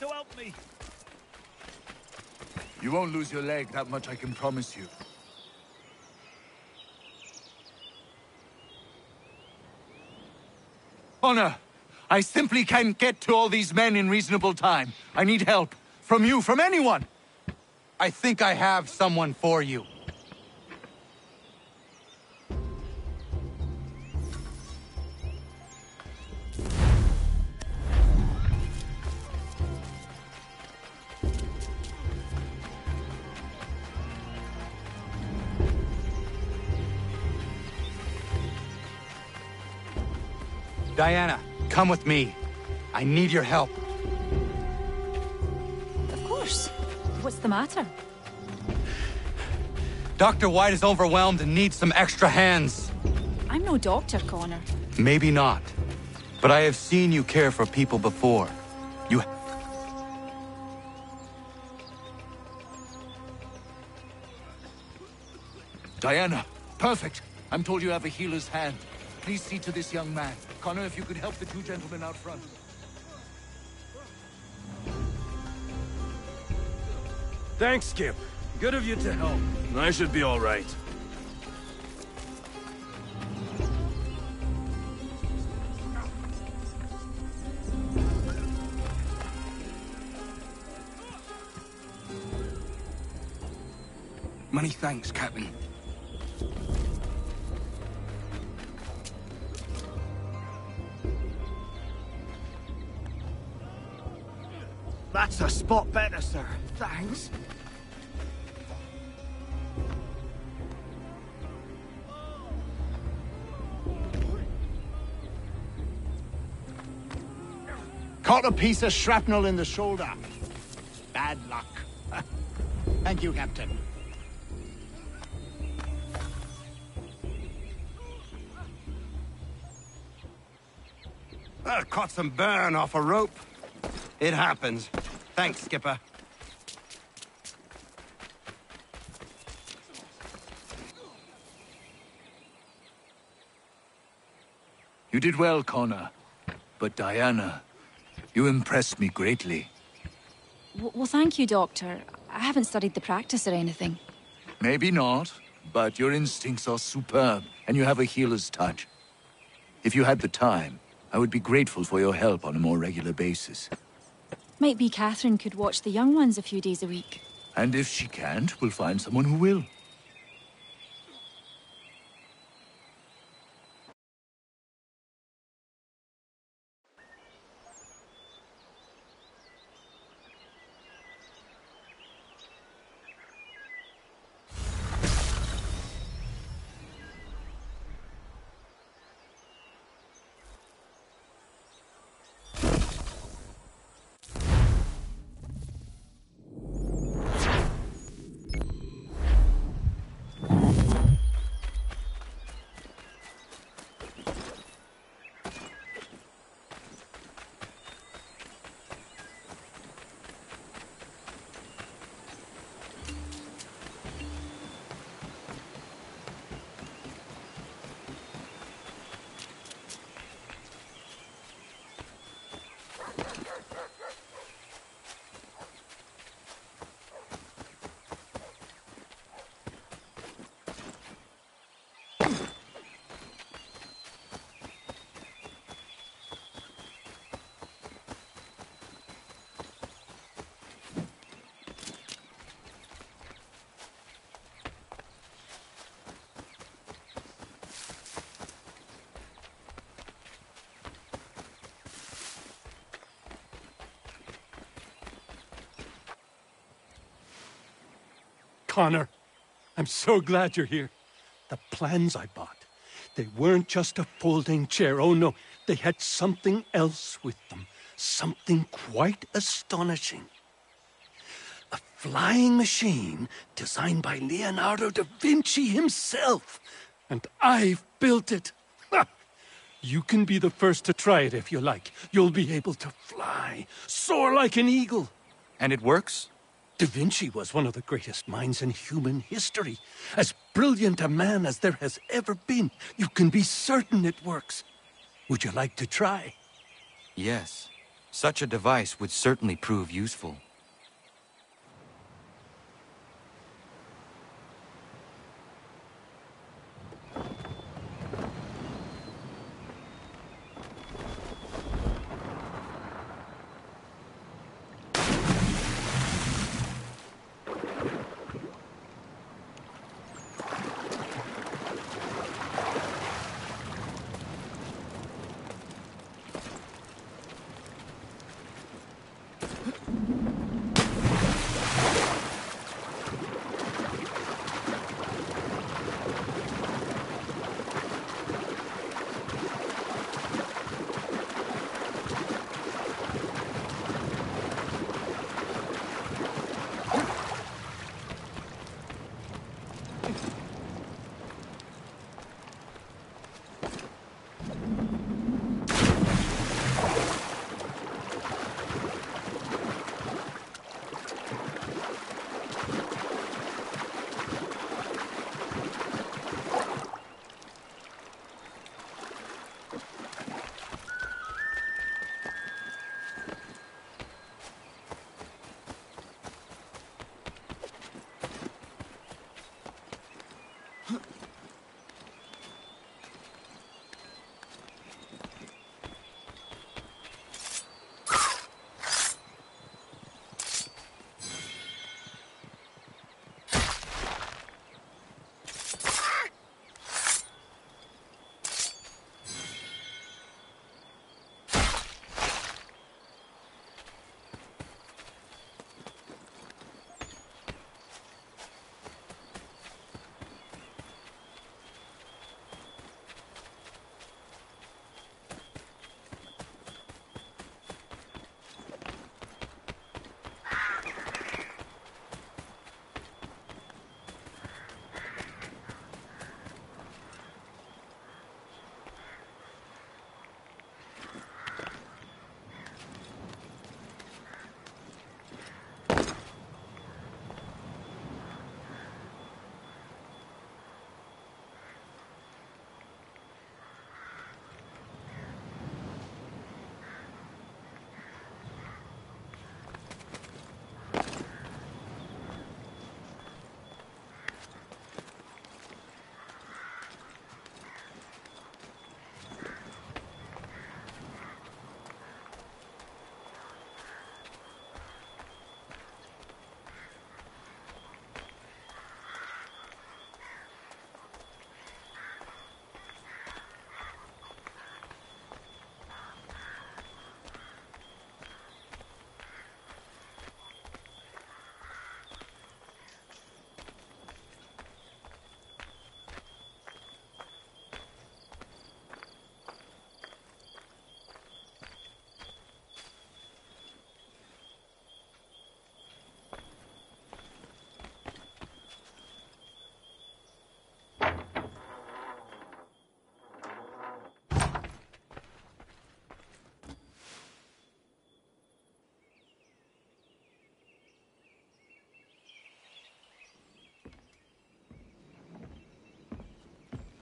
to help me. You won't lose your leg, that much I can promise you. Connor, I simply can't get to all these men in reasonable time. I need help. From you, from anyone. I think I have someone for you. Diana, come with me. I need your help. Of course. What's the matter? Dr. White is overwhelmed and needs some extra hands. I'm no doctor, Connor. Maybe not. But I have seen you care for people before. You... Diana, perfect. I'm told you have a healer's hand. Please see to this young man. Connor, if you could help the two gentlemen out front. Thanks, Skip. Good of you to help. I should be all right. Many thanks, Captain. That's a spot better, sir. Thanks. Caught a piece of shrapnel in the shoulder. Bad luck. Thank you, Captain. Caught some burn off a rope. It happens. Thanks, Skipper. You did well, Connor. But Diana, you impressed me greatly. Well, thank you, Doctor. I haven't studied the practice or anything. Maybe not, but your instincts are superb, and you have a healer's touch. If you had the time, I would be grateful for your help on a more regular basis. Might be Catherine could watch the young ones a few days a week. And if she can't, we'll find someone who will. Connor, I'm so glad you're here. The plans I bought, they weren't just a folding chair. Oh no, they had something else with them. Something quite astonishing. A flying machine designed by Leonardo da Vinci himself. And I've built it. Ha! You can be the first to try it if you like. You'll be able to fly, soar like an eagle. And it works? Da Vinci was one of the greatest minds in human history. As brilliant a man as there has ever been. You can be certain it works. Would you like to try? Yes. Such a device would certainly prove useful.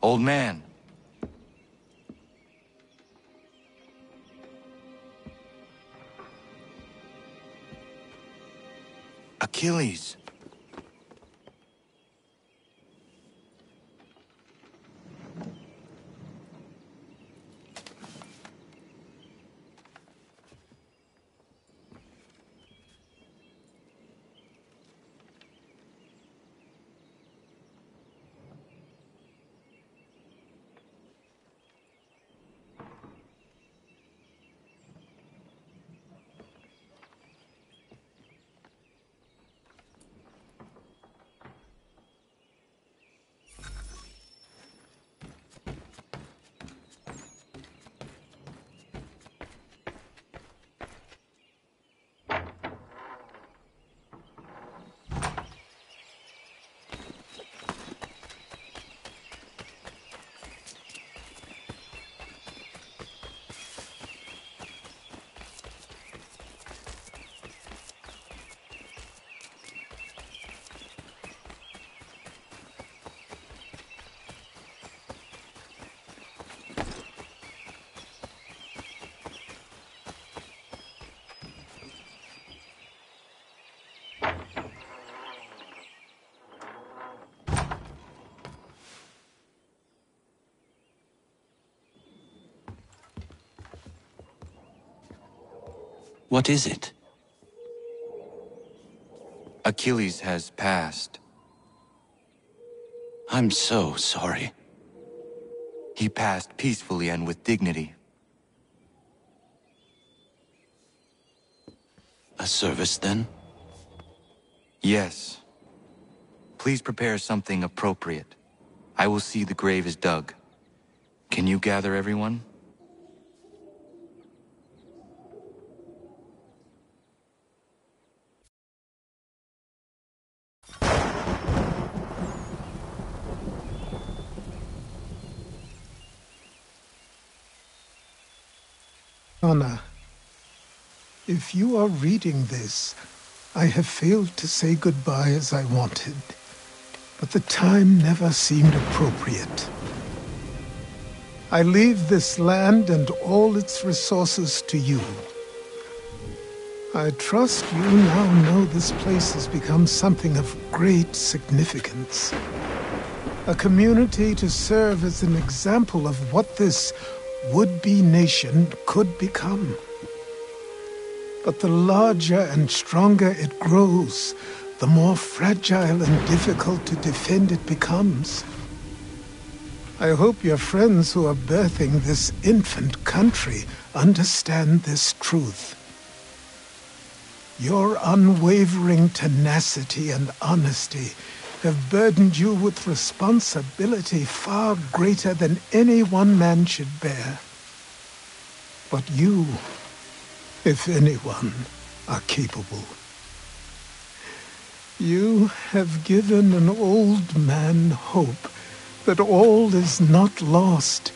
Old man. Achilles. What is it? Achilles has passed. I'm so sorry. He passed peacefully and with dignity. A service, then? Yes. Please prepare something appropriate. I will see the grave is dug. Can you gather everyone? Anna, if you are reading this, I have failed to say goodbye as I wanted, but the time never seemed appropriate. I leave this land and all its resources to you. I trust you now know this place has become something of great significance. A community to serve as an example of what this would-be nation could become. But the larger and stronger it grows, the more fragile and difficult to defend it becomes. I hope your friends who are birthing this infant country understand this truth. Your unwavering tenacity and honesty have burdened you with responsibility far greater than any one man should bear. But you, if anyone, are capable. You have given an old man hope that all is not lost.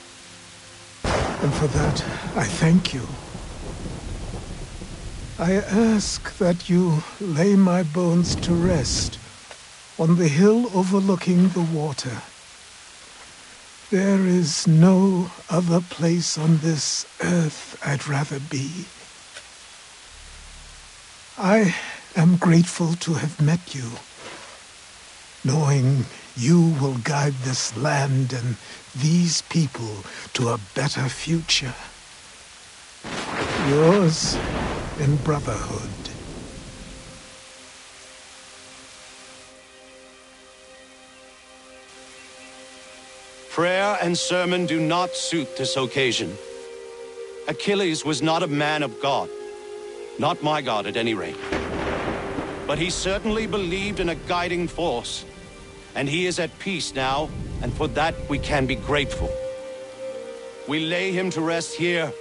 And for that, I thank you. I ask that you lay my bones to rest on the hill overlooking the water. There is no other place on this earth I'd rather be. I am grateful to have met you, knowing you will guide this land and these people to a better future. Yours in brotherhood. Prayer and sermon do not suit this occasion. Achilles was not a man of God. Not my God, at any rate. But he certainly believed in a guiding force. And he is at peace now, and for that we can be grateful. We lay him to rest here,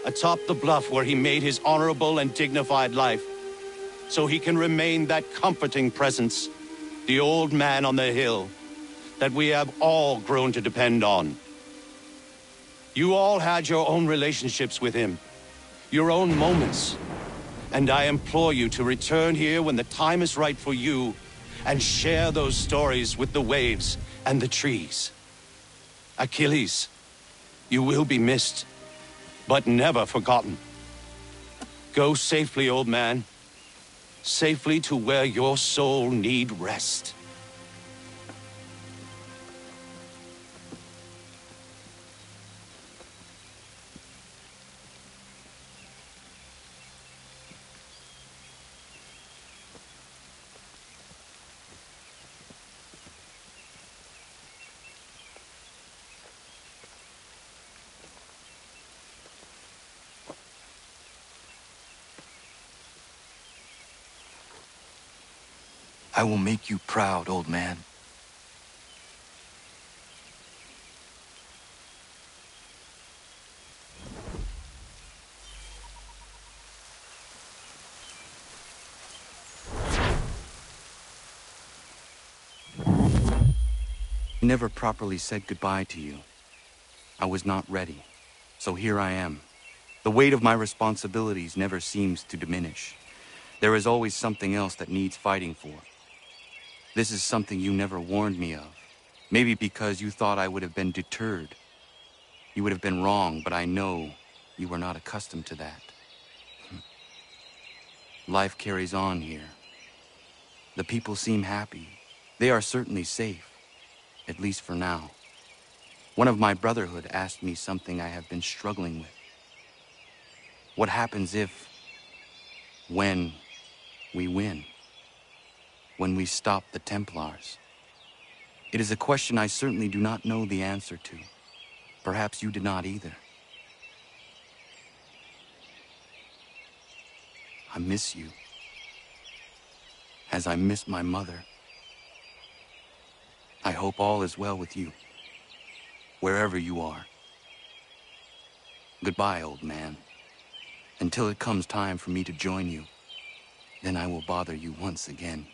atop the bluff where he made his honorable and dignified life, so he can remain that comforting presence, the old man on the hill, that we have all grown to depend on. You all had your own relationships with him, your own moments, and I implore you to return here when the time is right for you and share those stories with the waves and the trees. Achilles, you will be missed, but never forgotten. Go safely, old man. Safely to where your soul need rest. I will make you proud, old man. I never properly said goodbye to you. I was not ready, so here I am. The weight of my responsibilities never seems to diminish. There is always something else that needs fighting for. This is something you never warned me of. Maybe because you thought I would have been deterred. You would have been wrong, but I know you were not accustomed to that. Life carries on here. The people seem happy. They are certainly safe, at least for now. One of my brotherhood asked me something I have been struggling with. What happens if When we win. When we stop the Templars. It is a question I certainly do not know the answer to. Perhaps you did not either. I miss you. As I miss my mother. I hope all is well with you. Wherever you are. Goodbye, old man. Until it comes time for me to join you, then I will bother you once again.